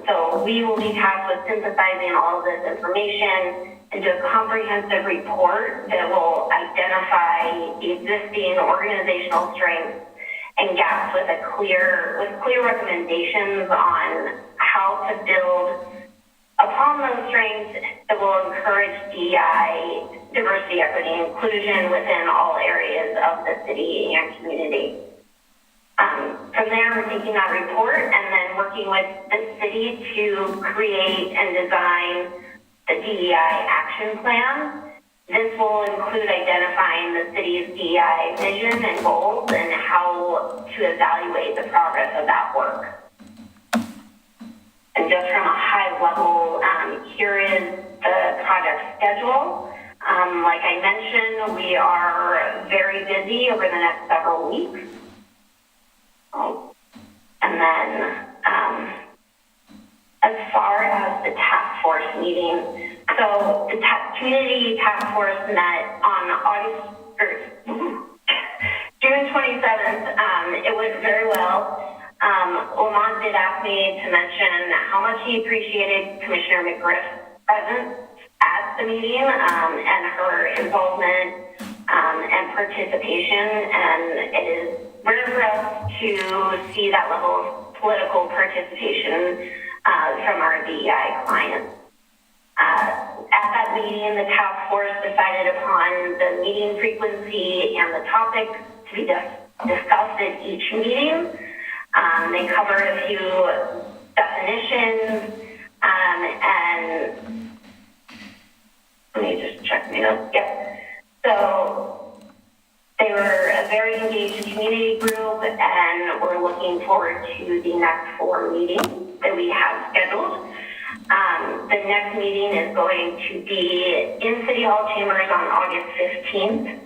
So we will be tasked with synthesizing all of this information into a comprehensive report that will identify the existing organizational strengths and gaps with clear recommendations on how to build upon those strengths that will encourage DEI, diversity, equity, and inclusion within all areas of the city and community. From there, we're taking that report and then working with the city to create and design the DEI action plan. This will include identifying the city's DEI vision and goals and how to evaluate the progress of that work. And just from a high level, here is the project schedule. Like I mentioned, we are very busy over the next several weeks. And then as far as the task force meeting, so the community task force met on June 27th. It went very well. Lamont did ask me to mention how much he appreciated Commissioner McGriff's presence at the meeting and her involvement and participation. And it is rare for us to see that level of political participation from our DEI clients. At that meeting, the task force decided upon the meeting frequency and the topics to be discussed at each meeting. They covered a few definitions, and let me just check my notes. Yep. So they were a very engaged community group, and we're looking forward to the next 4 meetings that we have scheduled. The next meeting is going to be in City Hall Chambers on August 15th.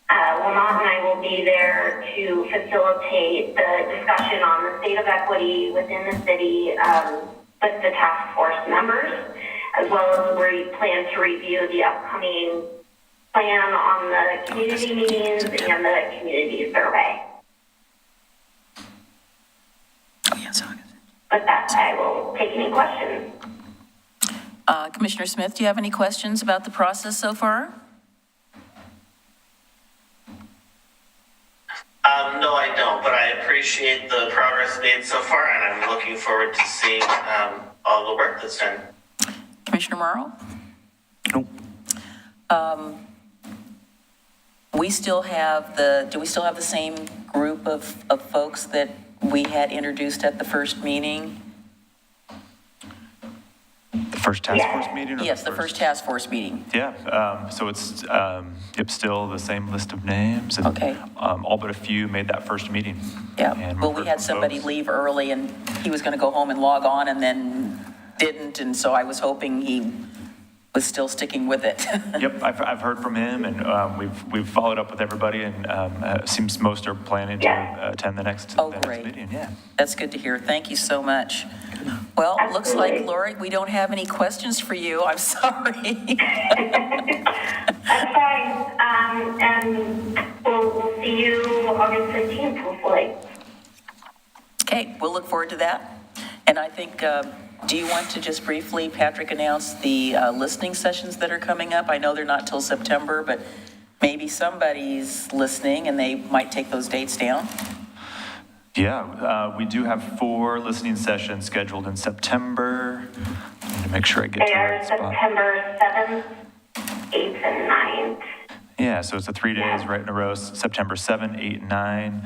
Lamont and I will be there to facilitate the discussion on the state of equity within the city with the task force members, as well as we plan to review the upcoming plan on the community meetings and the community survey. With that, I will take any questions. Commissioner Smith, do you have any questions about the process so far? No, I don't, but I appreciate the progress made so far, and I'm looking forward to seeing all the work that's done. Commissioner Morrow? Nope. Do we still have the same group of folks that we had introduced at the first meeting? The first task force meeting? Yes, the first task force meeting. Yeah, so it's still the same list of names. And, Okay. All but a few made that first meeting. Yeah, And well, we've we heard had from somebody folks. leave early and he was going to go home and log on and then didn't, and so I was hoping he was still sticking with it. Yep, I've heard from him, and we've followed up with everybody, and it seems most are planning to attend the next Great. meeting. Yeah. That's good to hear. Thank you so much. Well, looks like, Lori, we don't have any questions for you. I'm sorry. That's fine. And we'll see you August 15th, hopefully. Okay, we'll look forward to that. And I think, do you want to just briefly, Patrick, announce the listening sessions that are coming up? I know they're not till September, but maybe somebody's listening and they might take those dates down. Yeah, we do have 4 listening sessions scheduled in September. I need to make sure I get They to the are right spot. September 7th, 8th, and 9th. Yeah, so it's the 3 days right in a row, September 7, 8, 9,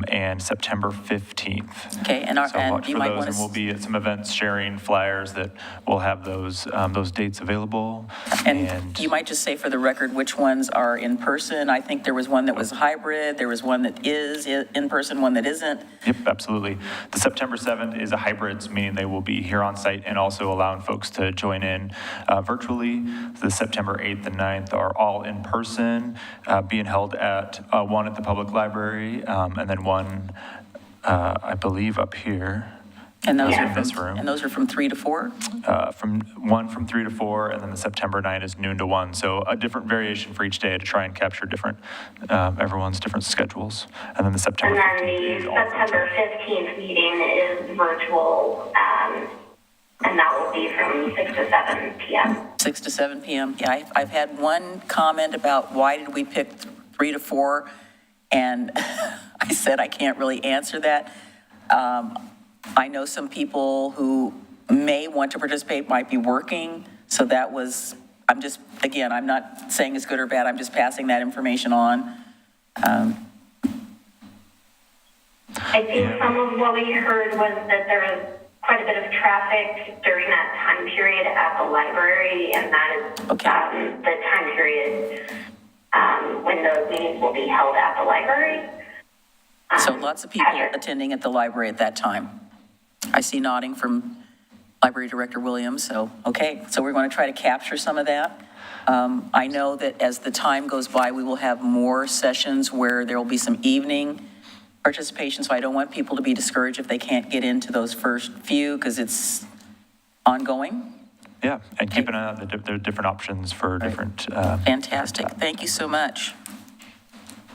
and September 15th. Okay, and So watch you for might those, want and we'll to, be at some events sharing flyers that will have those dates available. and you might just say for the record which ones are in person. I think there was one that was hybrid, there was one that is in person, one that isn't. Yep, absolutely. The September 7th is a hybrid, meaning they will be here on site and also allowing folks to join in virtually. The September 8th and 9th are all in person, being held at one at the public library, and then one, I believe, up here. And those are in this room. And those are from 3 to 4? From 3 to 4, and then the September 9 is noon to 1. So a different variation for each day to try and capture different, everyone's different schedules. And then the September And then 15th is the all September 15th meeting is virtual, and that will be from 6 to 7 p.m. 6 to 7 p.m. Yeah, I've had one comment about why did we pick 3 to 4? And I said I can't really answer that. I know some people who may want to participate might be working, so that was, I'm just, again, I'm not saying it's good or bad, I'm just passing that information on. I think some of what we heard was that there was quite a bit of traffic during that time period at the library, and that is the time period when those meetings will be held at the library. So lots of people attending at the library at that time. I see nodding from Library Director Williams, so, okay, so we're going to try to capture some of that. I know that as the time goes by, we will have more sessions where there will be some evening participation, so I don't want people to be discouraged if they can't get into those first few, because it's ongoing. Yeah, and keep an eye out, there are different options for different. Fantastic, thank you so much.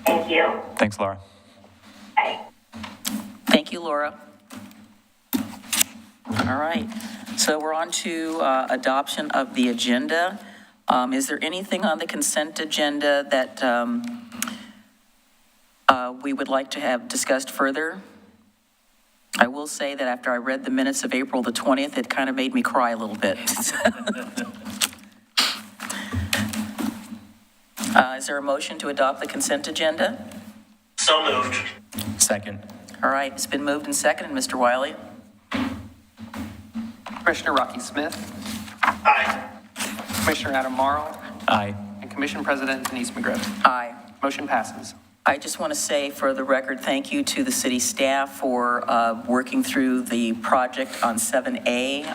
Thank you. Thanks, Laura. Bye. Thank you, Laura. All right, so we're on to adoption of the agenda. Is there anything on the consent agenda that we would like to have discussed further? I will say that after I read the minutes of April the 20th, it kind of made me cry a little bit. Is there a motion to adopt the consent agenda? So moved. Second. All right, it's been moved and seconded. Mr. Wiley? Commissioner Rocky Smith, Aye. Commissioner Adam Morrow, Aye. and Commission President Denise McGriff. Aye. Motion passes. I just want to say for the record, thank you to the city staff for working through the project on 7A.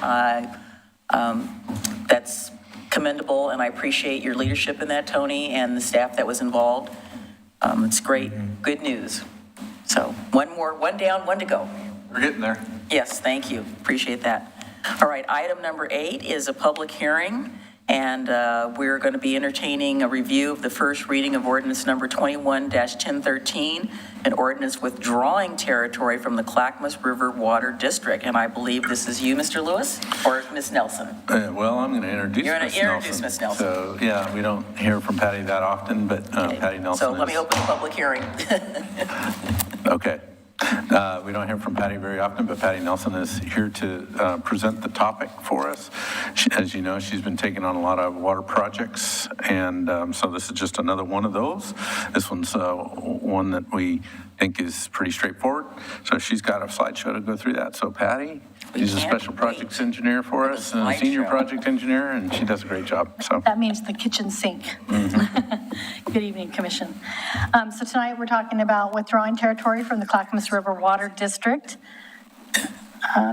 That's commendable, and I appreciate your leadership in that, Tony, and the staff that was involved. It's great, good news. So one down, one to go. We're getting there. Yes, thank you, appreciate that. All right, item number 8 is a public hearing, and we're going to be entertaining a review of the first reading of ordinance number 21-1013, an ordinance withdrawing territory from the Clackamas River Water District. And I believe this is you, Mr. Lewis, or Ms. Nelson? Well, I'm going to introduce You're Ms. going to Nelson. introduce Ms. Nelson. So, yeah, we don't hear from Patty that often, but Patty Nelson So let me open the public hearing. Okay. We don't hear from Patty very often, but Patty Nelson is here to present the topic for us. As you know, she's been taking on a lot of water projects, and so this is just another one of those. This one's one that we think is pretty straightforward. So she's got a slideshow to go through that. So Patty, she's a special projects engineer for us, and a senior project engineer, and she does a great job. So that means the kitchen sink. Good evening, Commission. So tonight we're talking about withdrawing territory from the Clackamas River Water District.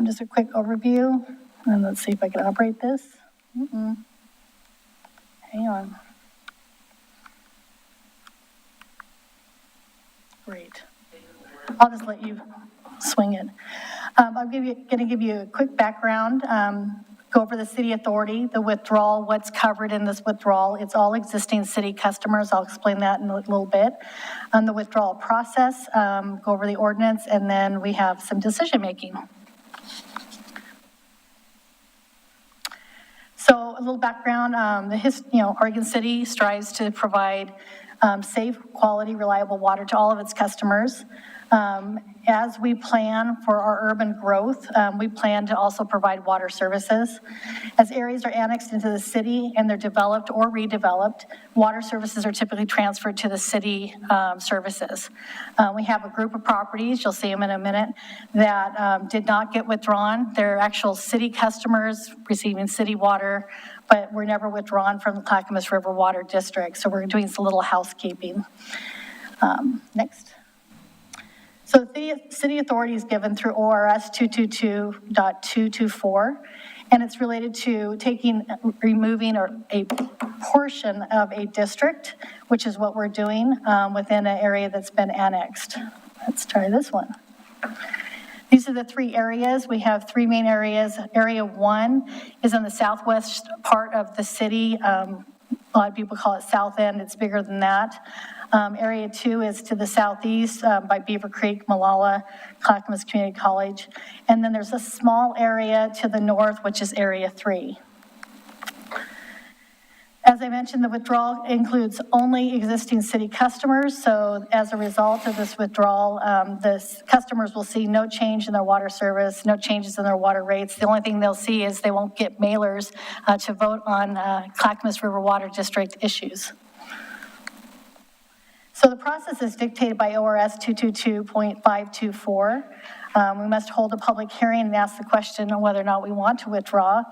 Just a quick overview, and let's see if I can operate this. Hang on. Great. I'll just let you swing it. I'm going to give you a quick background. Go over the city authority, the withdrawal, what's covered in this withdrawal. It's all existing city customers. I'll explain that in a little bit. The withdrawal process, go over the ordinance, and then we have some decision making. So a little background, Oregon City strives to provide safe, quality, reliable water to all of its customers. As we plan for our urban growth, we plan to also provide water services. As areas are annexed into the city and they're developed or redeveloped, water services are typically transferred to the city services. We have a group of properties, you'll see them in a minute, that did not get withdrawn. They're actual city customers receiving city water, but were never withdrawn from the Clackamas River Water District. So we're doing some little housekeeping. Next. So the city authority is given through ORS 222.224, and it's related to removing a portion of a district, which is what we're doing within an area that's been annexed. Let's try this one. These are the three areas. We have three main areas. Area 1 is in the southwest part of the city. A lot of people call it South End. It's bigger than that. Area 2 is to the southeast by Beaver Creek, Malala, Clackamas Community College. And then there's a small area to the north, which is Area 3. As I mentioned, the withdrawal includes only existing city customers. So as a result of this withdrawal, the customers will see no change in their water service, no changes in their water rates. The only thing they'll see is they won't get mailers to vote on Clackamas River Water District issues. So the process is dictated by ORS 222.524. We must hold a public hearing and ask the question on whether or not we want to withdraw.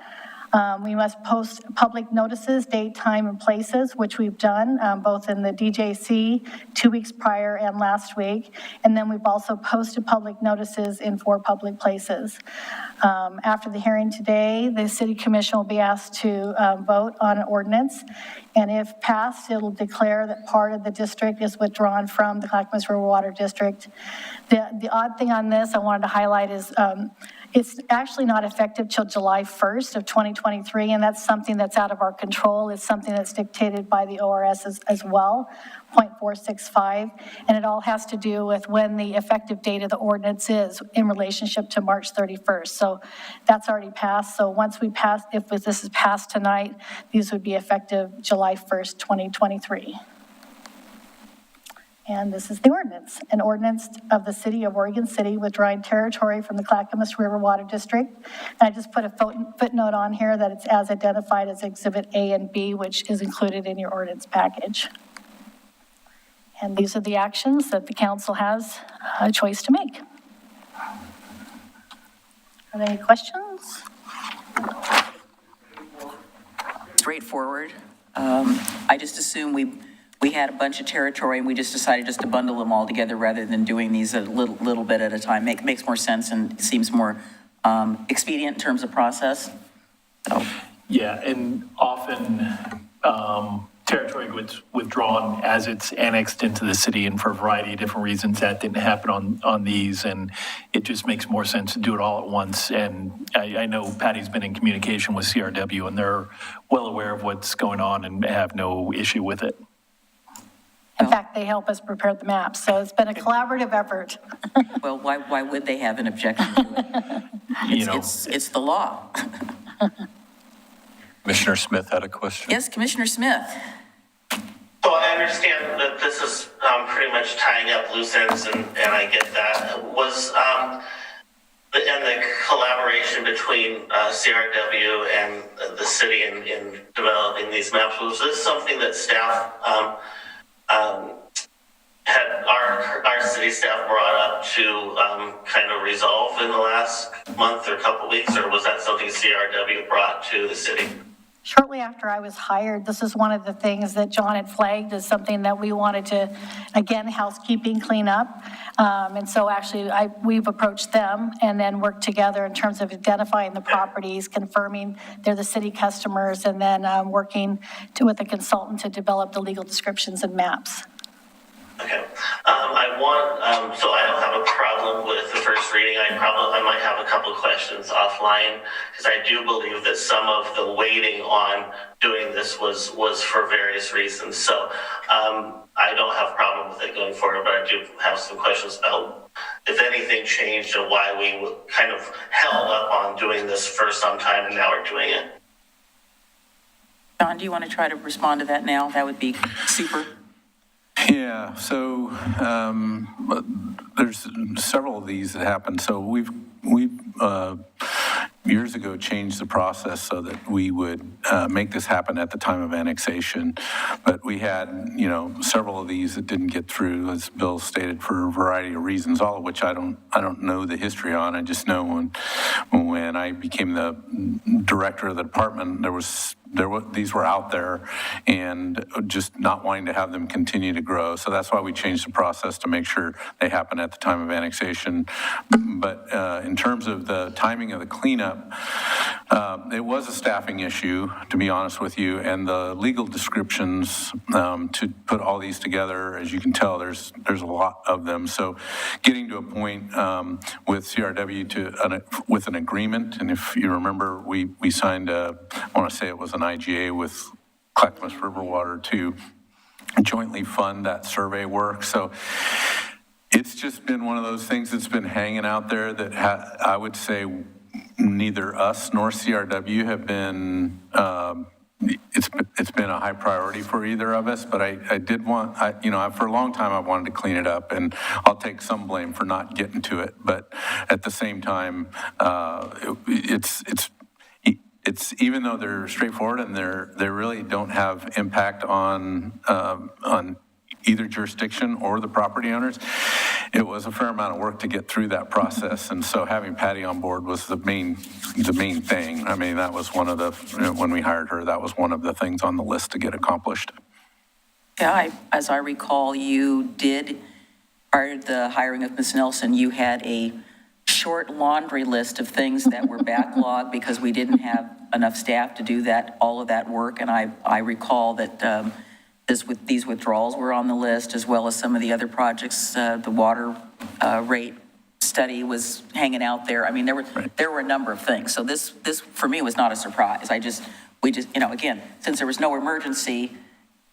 We must post public notices, date, time, and places, which we've done, both in the DJC 2 weeks prior and last week. And then we've also posted public notices in 4 public places. After the hearing today, the City Commission will be asked to vote on an ordinance. And if passed, it'll declare that part of the district is withdrawn from the Clackamas River Water District. The odd thing on this I wanted to highlight is it's actually not effective till July 1st of 2023, and that's something that's out of our control. It's something that's dictated by the ORS as well, 0.465, and it all has to do with when the effective date of the ordinance is in relationship to March 31st. So that's already passed. So once we pass, if this is passed tonight, these would be effective July 1st, 2023. And this is the ordinance. An ordinance of the City of Oregon City withdrawing territory from the Clackamas River Water District. And I just put a footnote on here that it's as identified as Exhibit A and B, which is included in your ordinance package. And these are the actions that the council has a choice to make. Are there any questions? Straightforward. I just assume we had a bunch of territory and we just decided just to bundle them all together rather than doing these a little bit at a time. Makes more sense and seems more expedient in terms of process. So. Yeah, and often territory gets withdrawn as it's annexed into the city, and for a variety of different reasons that didn't happen on these, and it just makes more sense to do it all at once. And I know Patty's been in communication with CRW and they're well aware of what's going on and have no issue with it. In fact, they help us prepare the maps, so it's been a collaborative effort. Well, why would they have an objection to it? It's the law. Commissioner Smith had a question. Yes, Commissioner Smith. So I understand that this is pretty much tying up loose ends, and I get that. Was the collaboration between CRW and the city in developing these maps, was this something that staff had our city staff brought up to kind of resolve in the last month or couple weeks, or was that something CRW brought to the city? Shortly after I was hired, this is one of the things that John had flagged as something that we wanted to, again, housekeeping, clean up. And so actually we've approached them and then worked together in terms of identifying the properties, confirming they're the city customers, and then working with a consultant to develop the legal descriptions and maps. Okay. So I don't have a problem with the first reading. I might have a couple of questions offline, because I do believe that some of the waiting on doing this was for various reasons. So I don't have a problem with it going forward, but I do have some questions about if anything changed and why we kind of held up on doing this for some time and now we're doing it. John, do you want to try to respond to that now? That would be super. Yeah, so there's several of these that happened. So we've years ago changed the process so that we would make this happen at the time of annexation. But we had, several of these that didn't get through, as Bill stated, for a variety of reasons, all of which I don't know the history on. I just know when I became the director of the department, these were out there and just not wanting to have them continue to grow. So that's why we changed the process to make sure they happen at the time of annexation. But in terms of the timing of the cleanup, it was a staffing issue, to be honest with you, and the legal descriptions to put all these together, as you can tell, there's a lot of them. So getting to a point with CRW with an agreement, and if you remember, we signed I want to say it was an IGA with Clackamas River Water to jointly fund that survey work. So it's just been one of those things that's been hanging out there that I would say neither us nor CRW have been, it's been a high priority for either of us, but I did want, for a long time I wanted to clean it up, and I'll take some blame for not getting to it, but at the same time, it's even though they're straightforward and they really don't have impact on either jurisdiction or the property owners, it was a fair amount of work to get through that process. And so having Patty on board was the main thing. I mean, that was one of the, when we hired her, that was one of the things on the list to get accomplished. Yeah, as I recall, you did, prior to the hiring of Ms. Nelson, you had a short laundry list of things that were backlogged because we didn't have enough staff to do all of that work. And I recall that these withdrawals were on the list, as well as some of the other projects. The water rate study was hanging out there. I mean, there were a number of things. So this for me was not a surprise. We just, again, since there was no emergency,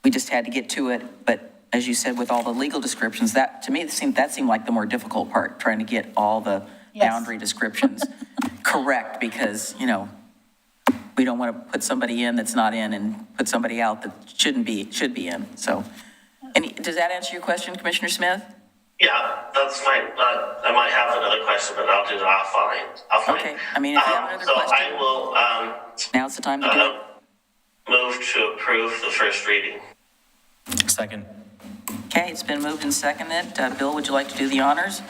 we just had to get to it. But as you said, with all the legal descriptions, that to me seemed like the more difficult part, trying to get all the boundary descriptions correct, because we don't want to put somebody in that's not in and put somebody out that should be in. So, does that answer your question, Commissioner Smith? Yeah, that's fine. I might have another question, but I'll do it offline. Okay. I mean, if you have another question, I will. Now's the time to do it. Move to approve the first reading. Second. Okay, it's been moved and seconded. Bill, would you like to do the honors?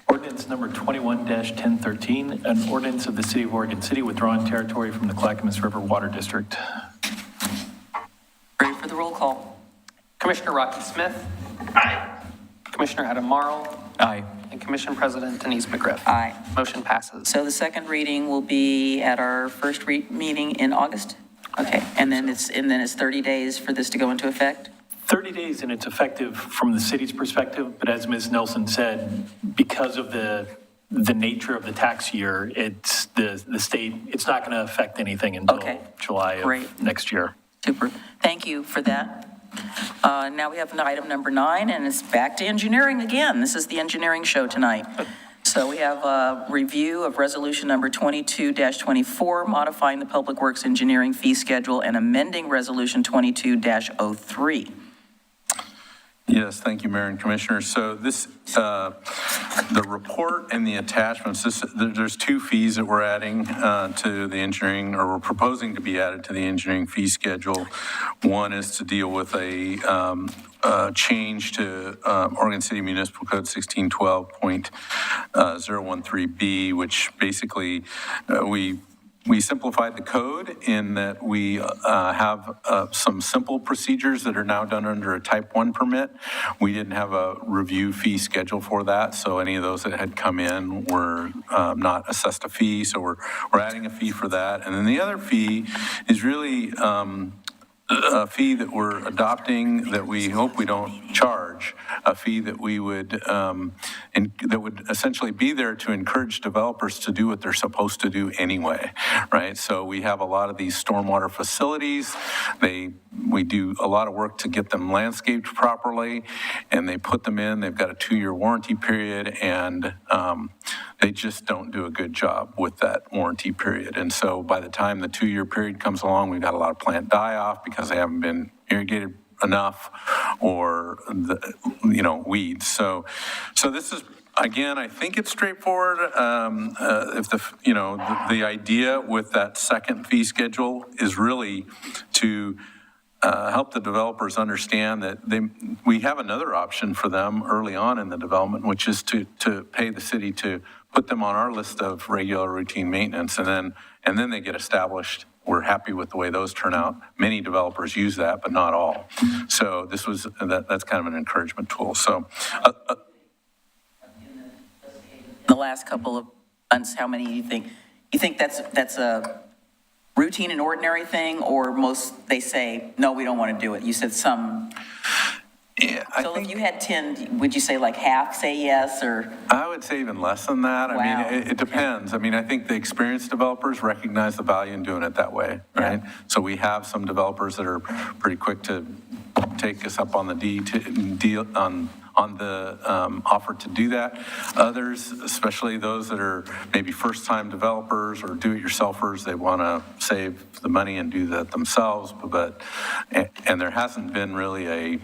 Ordinance number 21-1013, an ordinance of the City of Oregon City withdrawing territory from the Clackamas River Water District. Ready for the roll call. Commissioner Rocky Smith. Aye. Commissioner Adam Morrow. Aye. And Commission President Denise McGriff. Aye. Motion passes. So the second reading will be at our first meeting in August? Okay, and then it's 30 days for this to go into effect? 30 days, and it's effective from the city's perspective, but as Ms. Nelson said, because of the nature of the tax year, it's the state, it's not going to affect anything until July of next year. Super. Thank you for that. Now we have item number 9, and it's back to engineering again. This is the engineering show tonight. So we have a review of resolution number 22-24, modifying the Public Works Engineering fee schedule, and amending resolution 22-03. Yes, thank you, Mayor and Commissioners. So this, the report and the attachments, there's 2 fees that we're adding to the engineering, or we're proposing to be added to the engineering fee schedule. One is to deal with a change to Oregon City Municipal Code 1612.013B, which basically we simplified the code in that we have some simple procedures that are now done under a type 1 permit. We didn't have a review fee schedule for that, so any of those that had come in were not assessed a fee, so we're adding a fee for that. And then the other fee is really a fee that we're adopting that we hope we don't charge, a fee that we would, that would essentially be there to encourage developers to do what they're supposed to do anyway, right? So we have a lot of these stormwater facilities. We do a lot of work to get them landscaped properly, and they put them in. They've got a 2-year warranty period, and they just don't do a good job with that warranty period. And so by the time the 2-year period comes along, we've got a lot of plant die-off because they haven't been irrigated enough or, weeds. So this is, again, I think it's straightforward. If the idea with that second fee schedule is really to help the developers understand that we have another option for them early on in the development, which is to pay the city to put them on our list of regular routine maintenance, and then they get established. We're happy with the way those turn out. Many developers use that, but not all. So that's kind of an encouragement tool. So The last couple of months, how many do you think? You think that's a routine and ordinary thing, or most, they say, no, we don't want to do it? You said some. Yeah, So if you had 10, would you say like half say yes, or? I would say even less than that. Wow. I mean, it depends. I mean, I think the experienced developers recognize the value in doing it that way, right? Yeah. So we have some developers that are pretty quick to take us up on the deal on the offer to do that. Others, especially those that are maybe first-time developers or do-it-yourselfers, they want to save the money and do that themselves. And there hasn't been really a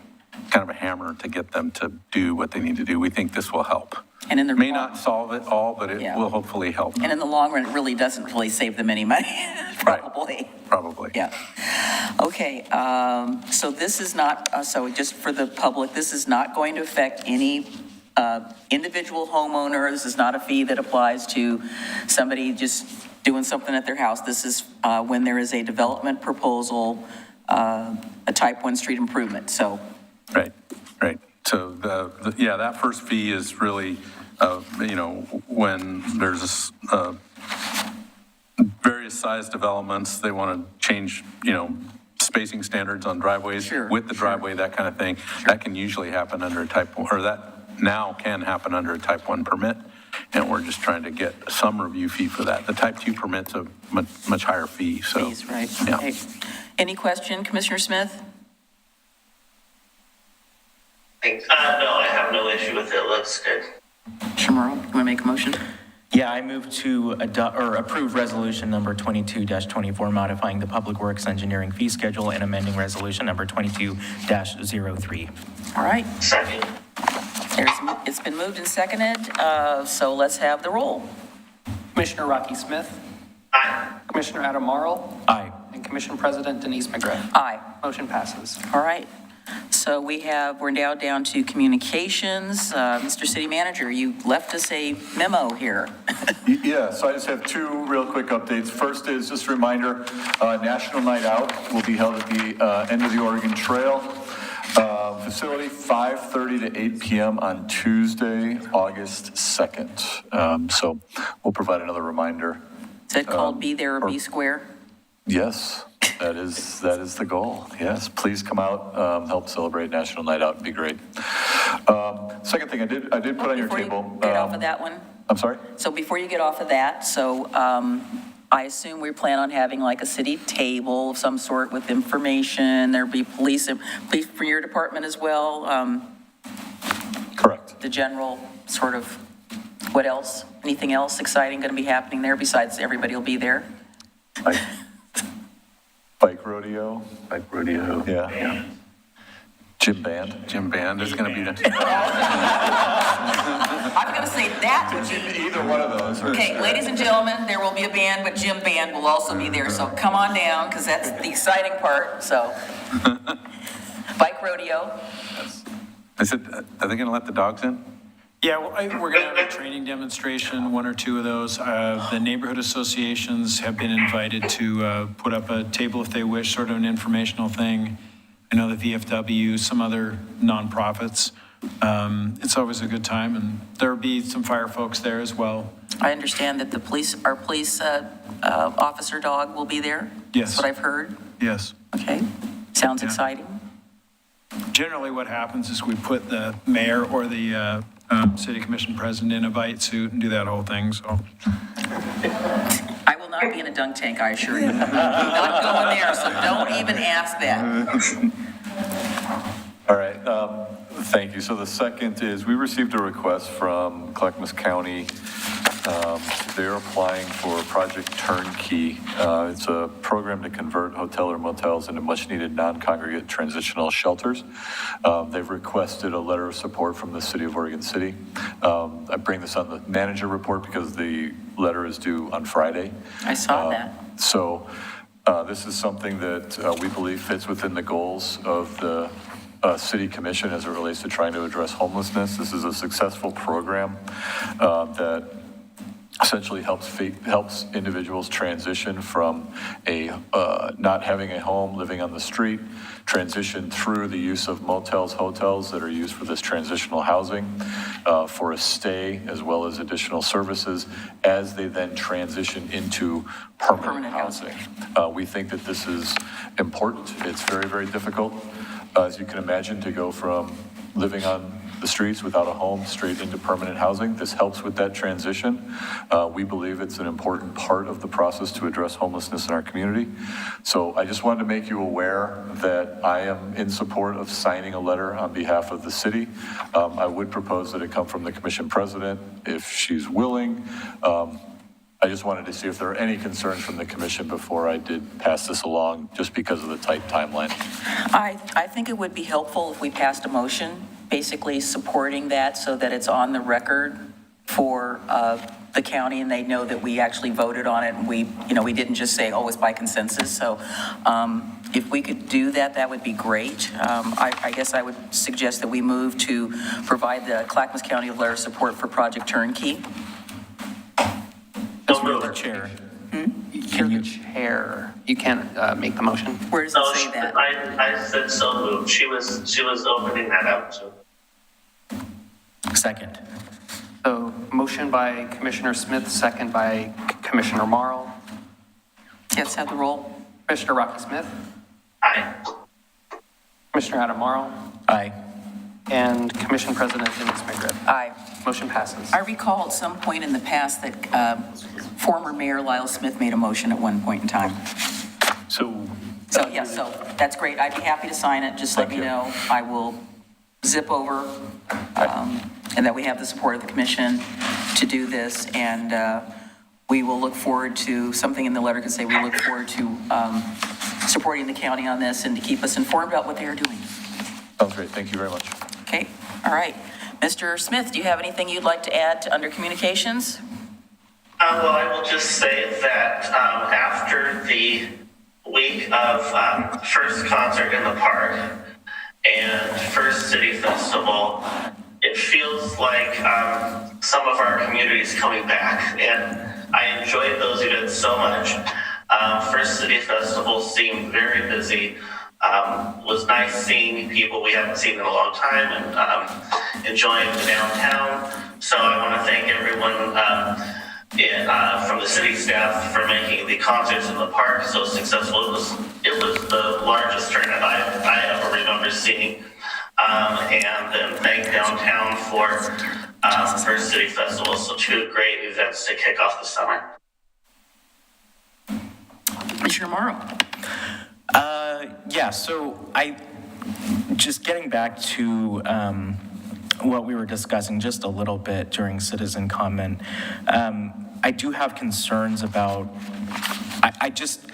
kind of a hammer to get them to do what they need to do. We think this will help. And in the May not solve it all, but it Yeah. will hopefully help. And in the long run, it really doesn't really save them any money, probably. Probably. Yeah. Okay, so this is not, so just for the public, this is not going to affect any individual homeowner. This is not a fee that applies to somebody just doing something at their house. This is when there is a development proposal, a type 1 street improvement, so. Right. So that first fee is really, when there's various size developments, they want to change, spacing standards on driveways with the driveway, that kind of thing. That can usually happen under a type 1, or that now can happen under a type 1 permit. And we're just trying to get some review fee for that. The type 2 permit's a much higher fee, so. Fees, right. Yeah. Okay. Any question, Commissioner Smith? No, I have no issue with it. Looks good. Shamaro, you want to make a motion? Yeah, I move to approve resolution number 22-24, modifying the Public Works Engineering fee schedule and amending resolution number 22-03. All right. Second. It's been moved and seconded, so let's have the roll. Commissioner Rocky Smith, Aye. Commissioner Adam Marl, Aye. and Commission President Denise McGrath. Aye. Motion passes. All right. So we're now down to communications. Mr. City Manager, you left us a memo here. Yeah, so I just have two real quick updates. First is just a reminder, National Night Out will be held at the end of the Oregon Trail facility, 5:30 to 8 p.m. on Tuesday, August 2nd. So we'll provide another reminder. Is that called Be There or Be Square? Yes, that is the goal. Yes, please come out, help celebrate National Night Out. It'd be great. Second thing, I did put on your table. Before you get off of that one? I'm sorry? So before you get off of that, so I assume we plan on having like a city table of some sort with information. There'll be police for your department as well. Correct. The general sort of, what else? Anything else exciting going to be happening there besides everybody will be there? Bike rodeo. Yeah. Gym band is going to be there. I'm going to say that would be. Either one of those. Okay, ladies and gentlemen, there will be a band, but Jim Band will also be there, so come on down, because that's the exciting part, so. Bike rodeo. I said, are they going to let the dogs in? Yeah, well, we're going to have a training demonstration, one or two of those. The neighborhood associations have been invited to put up a table if they wish, sort of an informational thing. I know the VFW, some other nonprofits. It's always a good time, and there'll be some fire folks there as well. I understand that our police officer dog will be there? Yes. That's what I've heard? Yes. Okay, sounds exciting. Generally what happens is we put the mayor or the city commission president in a white suit and do that whole thing, so. I will not be in a dunk tank, I assure you. Not going there, so don't even ask that. All right, thank you. So the second is we received a request from Clackamas County they're applying for Project Turnkey. It's a program to convert hotel or motels into much-needed non-congregate transitional shelters. They've requested a letter of support from the City of Oregon City. I bring this on the manager report because the letter is due on Friday. I saw that. So this is something that we believe fits within the goals of the City Commission as it relates to trying to address homelessness. This is a successful program that essentially helps individuals transition from not having a home, living on the street, transition through the use of motels, hotels that are used for this transitional housing, for a stay, as well as additional services, as they then transition into permanent housing. We think that this is important. It's very, very difficult, as you can imagine, to go from living on the streets without a home straight into permanent housing. This helps with that transition. We believe it's an important part of the process to address homelessness in our community. So I just wanted to make you aware that I am in support of signing a letter on behalf of the city. I would propose that it come from the commission president if she's willing. I just wanted to see if there are any concerns from the commission before I did pass this along, just because of the tight timeline. I think it would be helpful if we passed a motion basically supporting that so that it's on the record for the county and they know that we actually voted on it and we didn't just say, oh, it's by consensus. So if we could do that, that would be great. I guess I would suggest that we move to provide the Clackamas County a letter of support for Project Turnkey. You're the chair. You're the chair. You can't make the motion. Where does it say that? I said so moved. She was opening that up too. Second. So motion by Commissioner Smith, second by Commissioner Marl. Yes, have the roll. Commissioner Rocky Smith. Aye. Commissioner Adam Marl. Aye. And Commission President Denise McGriff. Aye. Motion passes. I recall at some point in the past that former Mayor Lyle Smith made a motion at one point in time. So That's great. I'd be happy to sign it. Just let me know. I will zip over, and that we have the support of the commission to do this. And we will look forward to, something in the letter could say, we look forward to supporting the county on this and to keep us informed about what they are doing. Sounds great. Thank you very much. Okay. All right. Mr. Smith, do you have anything you'd like to add to under communications? Well, I will just say that after the week of first concert in the park and first city festival, it feels like some of our community is coming back, and I enjoyed those events so much. First city festival seemed very busy. Was nice seeing people we haven't seen in a long time and enjoying the downtown. So I want to thank everyone from the city staff for making the concerts in the park so successful. It was the largest turnout I ever remember seeing. And then thank downtown for First City Festival. So 2 great events to kick off the summer. Commissioner Morrow. Yeah, so just getting back to what we were discussing just a little bit during citizen comment, I do have concerns about, I just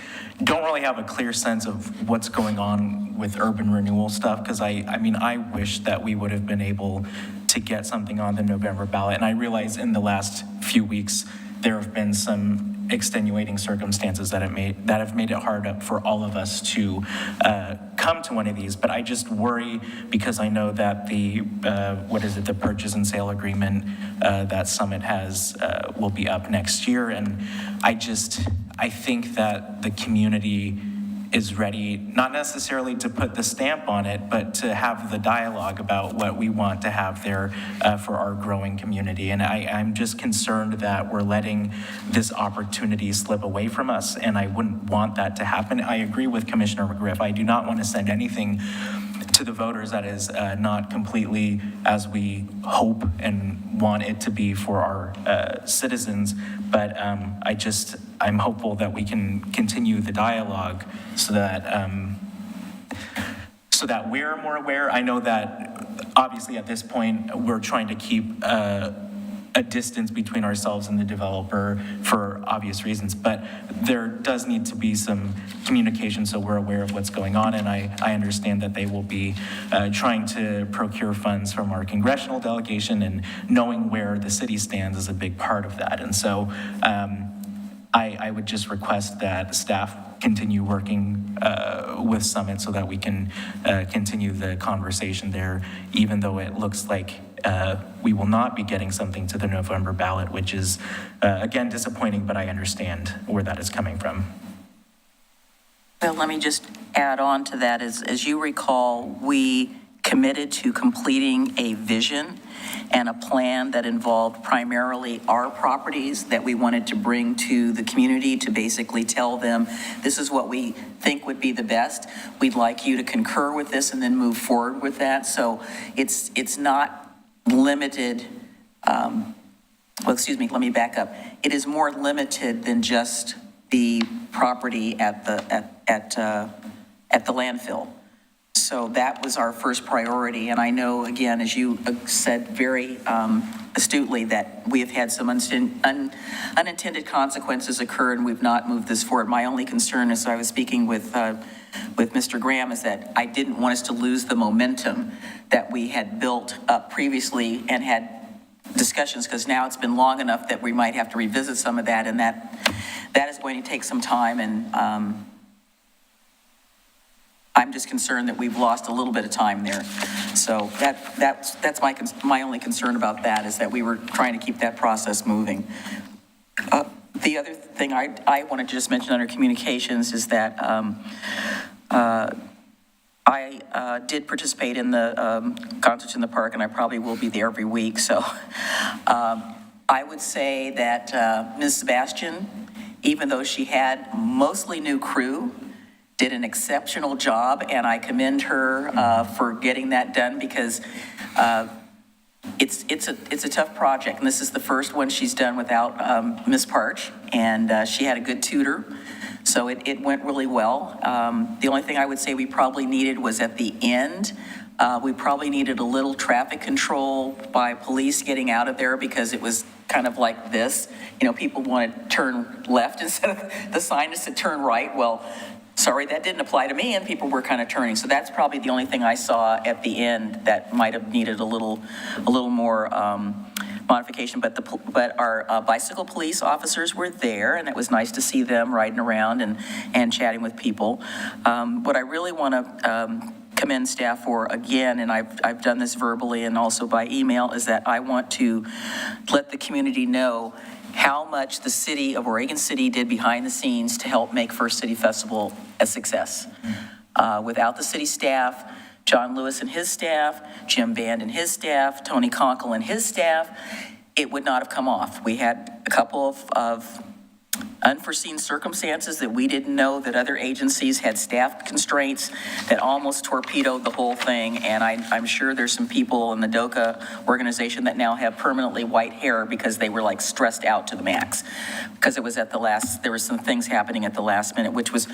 don't really have a clear sense of what's going on with urban renewal stuff, because I wish that we would have been able to get something on the November ballot, and I realize in the last few weeks there have been some extenuating circumstances that have made it hard for all of us to come to one of these. But I just worry because I know that the purchase and sale agreement that Summit has will be up next year, and I think that the community is ready, not necessarily to put the stamp on it, but to have the dialogue about what we want to have there for our growing community. And I'm just concerned that we're letting this opportunity slip away from us, and I wouldn't want that to happen. I agree with Commissioner McGriff. I do not want to send anything to the voters that is not completely as we hope and want it to be for our citizens. But I'm hopeful that we can continue the dialogue so that we're more aware. I know that obviously at this point we're trying to keep a distance between ourselves and the developer for obvious reasons, but there does need to be some communication so we're aware of what's going on, and I understand that they will be trying to procure funds from our congressional delegation, and knowing where the city stands is a big part of that. And so I would just request that staff continue working with Summit so that we can continue the conversation there, even though it looks like we will not be getting something to the November ballot, which is, again, disappointing, but I understand where that is coming from. Well, let me just add on to that. As you recall, we committed to completing a vision and a plan that involved primarily our properties that we wanted to bring to the community to basically tell them, this is what we think would be the best. We'd like you to concur with this and then move forward with that. So it's not limited, well, excuse me, let me back up. It is more limited than just the property at the landfill. So that was our first priority. And I know, again, as you said very astutely, that we have had some unintended consequences occur and we've not moved this forward. My only concern, as I was speaking with Mr. Graham, is that I didn't want us to lose the momentum that we had built up previously and had discussions, because now it's been long enough that we might have to revisit some of that, and that is going to take some time. And I'm just concerned that we've lost a little bit of time there. So that's my only concern about that, is that we were trying to keep that process moving. The other thing I want to just mention under communications is that I did participate in the concerts in the park, and I probably will be there every week. So I would say that Ms. Sebastian, even though she had mostly new crew, did an exceptional job, and I commend her for getting that done, because it's a tough project, and this is the first one she's done without Ms. Parch, and she had a good tutor, so it went really well. The only thing I would say we probably needed was at the end, we probably needed a little traffic control by police getting out of there, because it was kind of like this. You know, people want to turn left instead of the sign that said turn right. Well, sorry, that didn't apply to me, and people were kind of turning. So that's probably the only thing I saw at the end that might have needed a little more modification. But our bicycle police officers were there, and it was nice to see them riding around and chatting with people. What I really want to commend staff for, again, and I've done this verbally and also by email, is that I want to let the community know how much the city of Oregon City did behind the scenes to help make First City Festival a success. Without the city staff, John Lewis and his staff, Jim Band and his staff, Tony Conkle and his staff, it would not have come off. We had a couple of unforeseen circumstances that we didn't know, that other agencies had staff constraints that almost torpedoed the whole thing. And I'm sure there's some people in the DOCA organization that now have permanently white hair because they were like stressed out to the max, because it was at the last, there were some things happening at the last minute, which was,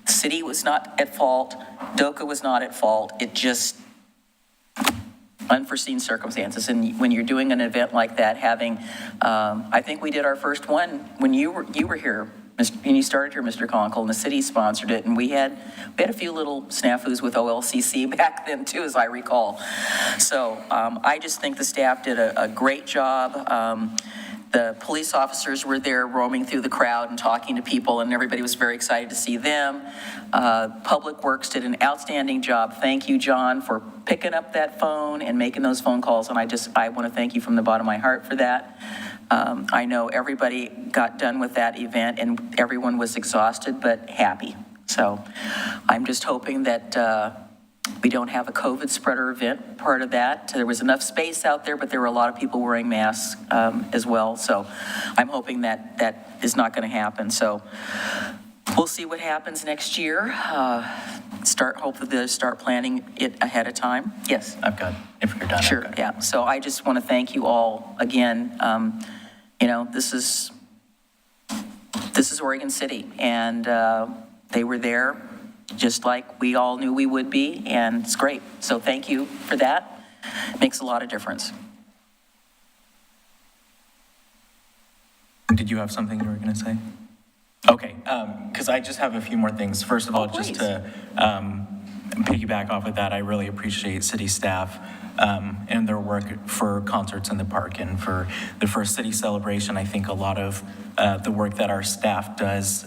the city was not at fault, DOCA was not at fault, it just, unforeseen circumstances. And when you're doing an event like that, having, I think we did our first one when you were here, and you started here, Mr. Conkle, and the city sponsored it, and we had a few little snafus with OLCC back then too, as I recall. So I just think the staff did a great job. The police officers were there roaming through the crowd and talking to people, and everybody was very excited to see them. Public Works did an outstanding job. Thank you, John, for picking up that phone and making those phone calls, and I want to thank you from the bottom of my heart for that. I know everybody got done with that event, and everyone was exhausted but happy. So I'm just hoping that we don't have a COVID spreader event part of that. There was enough space out there, but there were a lot of people wearing masks as well. So I'm hoping that that is not going to happen. So we'll see what happens next year. Hopefully they'll start planning it ahead of time. Yes. I've got, if you're done. Sure, yeah. So I just want to thank you all again. You know, this is Oregon City, and they were there just like we all knew we would be, and it's great. So thank you for that. Makes a lot of difference. Did you have something you were going to say? Okay, because I just have a few more things. First of all, just to piggyback off of that, I really appreciate city staff and their work for concerts in the park and for the first city celebration. I think a lot of the work that our staff does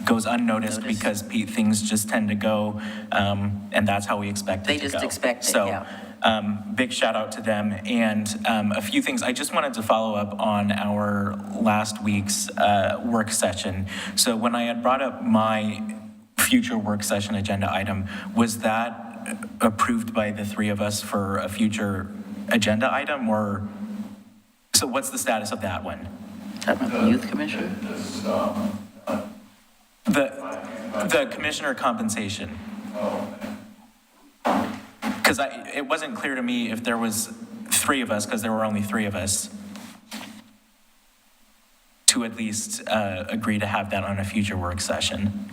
goes unnoticed because things just tend to go, and that's how we expect it to go. They just expect it, So, yeah. big shout out to them. And a few things, I just wanted to follow up on our last week's work session. So when I had brought up my future work session agenda item, was that approved by the three of us for a future agenda item, or, so what's the status of that one? The Youth Commission? The commissioner compensation. Because it wasn't clear to me if there was three of us, because there were only three of us, to at least agree to have that on a future work session.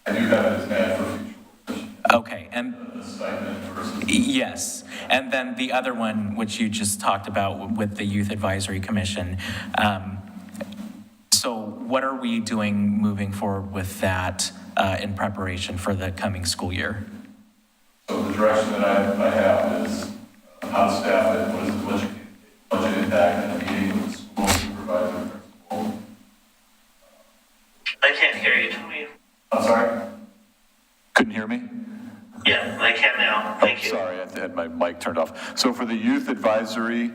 I do have it as bad for future. Okay, and yes, and then the other one, which you just talked about with the Youth Advisory Commission. So what are we doing moving forward with that in preparation for the coming school year? So the direction that I have is how to staff it, what is the budget impact, and a meeting with the school supervisor and principal. I can't hear you, Tony. I'm sorry? Couldn't hear me? Yeah, I can now. Thank you. Sorry, I had my mic turned off. So for the Youth Advisory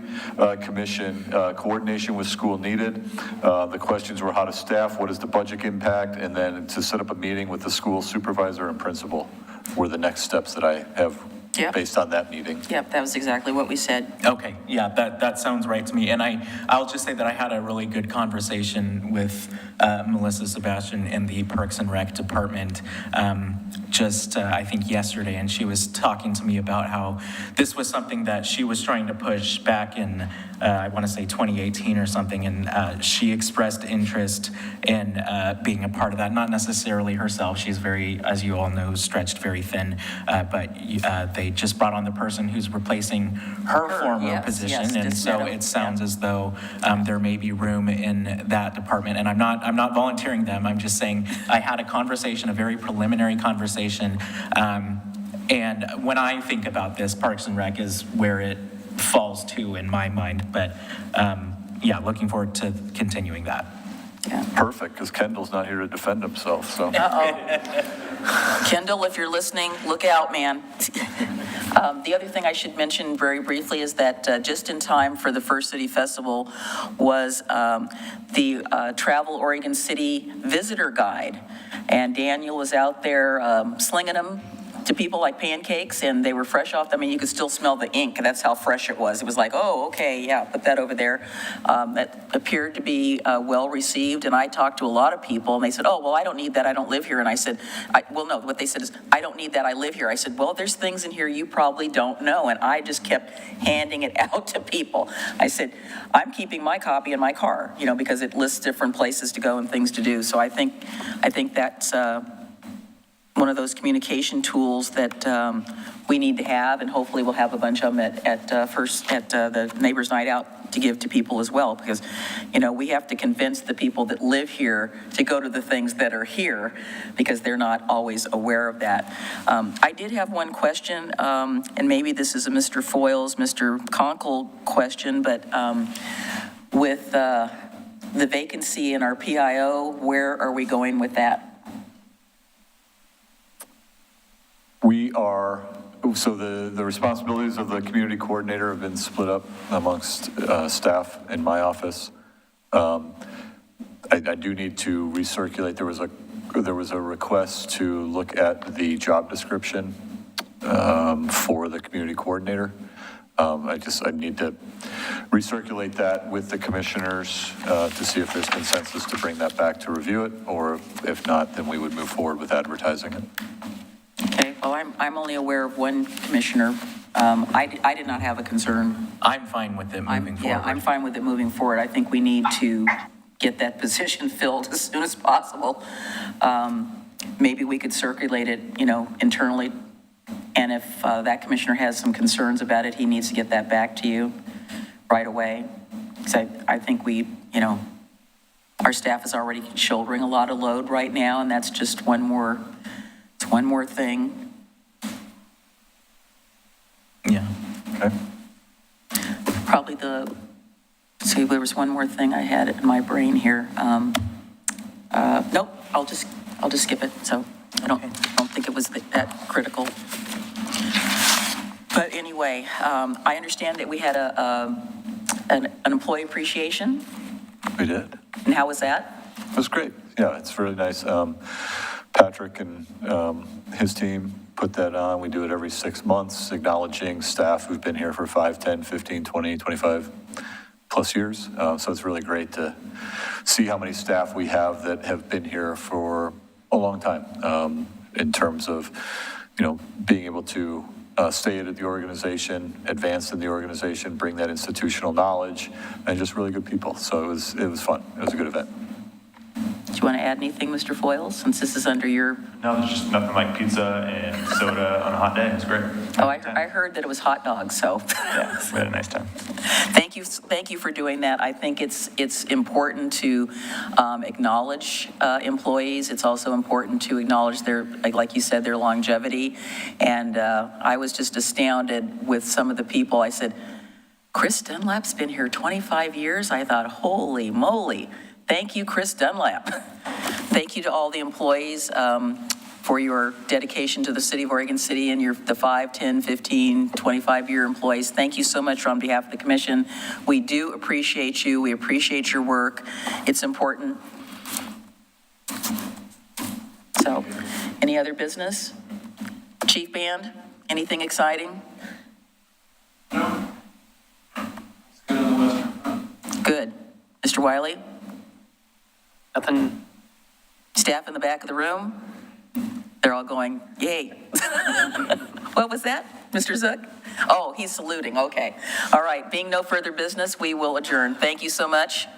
Commission, coordination with school needed. The questions were how to staff, what is the budget impact, and then to set up a meeting with the school supervisor and principal were the next steps that I have based on that meeting. Yep, that was exactly what we said. Okay, yeah, that sounds right to me. And I'll just say that I had a really good conversation with Melissa Sebastian in the Parks and Rec department I think yesterday, and she was talking to me about how this was something that she was trying to push back in, I want to say 2018 or something, and she expressed interest in being a part of that. Not necessarily herself, she's very, as you all know, stretched very thin, but they just brought on the person who's replacing her former position, and so it sounds as though there may be room in that department. And I'm not volunteering them, I'm just saying I had a conversation, a very preliminary conversation, and when I think about this, Parks and Rec is where it falls to in my mind, but yeah, looking forward to continuing that. Yeah. Perfect, because Kendall's not here to defend himself, so. Kendall, if you're listening, look out, man. The other thing I should mention very briefly is that just in time for the First City Festival was the Travel Oregon City Visitor Guide. And Daniel was out there slinging them to people like pancakes, and they were fresh off. I mean, you could still smell the ink. That's how fresh it was. It was like, oh, okay, yeah, put that over there. That appeared to be well received, and I talked to a lot of people, and they said, oh, well, I don't need that. I don't live here. And I said, well, no, what they said is, I don't need that. I live here. I said, well, there's things in here you probably don't know, and I just kept handing it out to people. I said, I'm keeping my copy in my car, because it lists different places to go and things to do. So I think that's one of those communication tools that we need to have, and hopefully we'll have a bunch of them at the Neighbors Night Out to give to people as well, because, we have to convince the people that live here to go to the things that are here, because they're not always aware of that. I did have one question, and maybe this is a Mr. Foyles, Mr. Conkle question, but with the vacancy in our PIO, where are we going with that? So the responsibilities of the community coordinator have been split up amongst staff in my office. I do need to recirculate. There was a request to look at the job description for the community coordinator. I need to recirculate that with the commissioners to see if there's consensus to bring that back to review it, or if not, then we would move forward with advertising it. Okay, well, I'm only aware of one commissioner. I did not have a concern. I'm fine with it moving forward. Yeah, I'm fine with it moving forward. I think we need to get that position filled as soon as possible. Maybe we could circulate it, internally. And if that commissioner has some concerns about it, he needs to get that back to you right away. because I think our staff is already shouldering a lot of load right now, and that's just one more thing. Yeah. Okay. Probably there was one more thing I had in my brain here. Nope, I'll just skip it, so I don't think it was that critical. But anyway, I understand that we had an employee appreciation. We did. And how was that? It was great. Yeah, it's really nice. Patrick and his team put that on. We do it every 6 months, acknowledging staff who've been here for 5, 10, 15, 20, 25 plus years. So it's really great to see how many staff we have that have been here for a long time, in terms of, being able to stay at the organization, advance in the organization, bring that institutional knowledge, and just really good people. So it was fun. It was a good event. Do you want to add anything, Mr. Foils, since this is under your... No, there's just nothing like pizza and soda on a hot day. It was great. Oh, I heard that it was hot dogs, so... Yeah, we had a nice time. Thank you for doing that. I think it's important to acknowledge employees. It's also important to acknowledge their, like you said, their longevity. And I was just astounded with some of the people. I said, Chris Dunlap's been here 25 years? I thought, holy moly. Thank you, Chris Dunlap. Thank you to all the employees for your dedication to the City of Oregon City and the 5, 10, 15, 25-year employees. Thank you so much on behalf of the commission. We do appreciate you. We appreciate your work. It's important. So, any other business? Chief Band, anything exciting? No. It's good on the Western Front. Good. Mr. Wiley? Nothing. Staff in the back of the room? They're all going, yay. What was that, Mr. Zook? Oh, he's saluting, okay. All right, being no further business, we will adjourn. Thank you so much.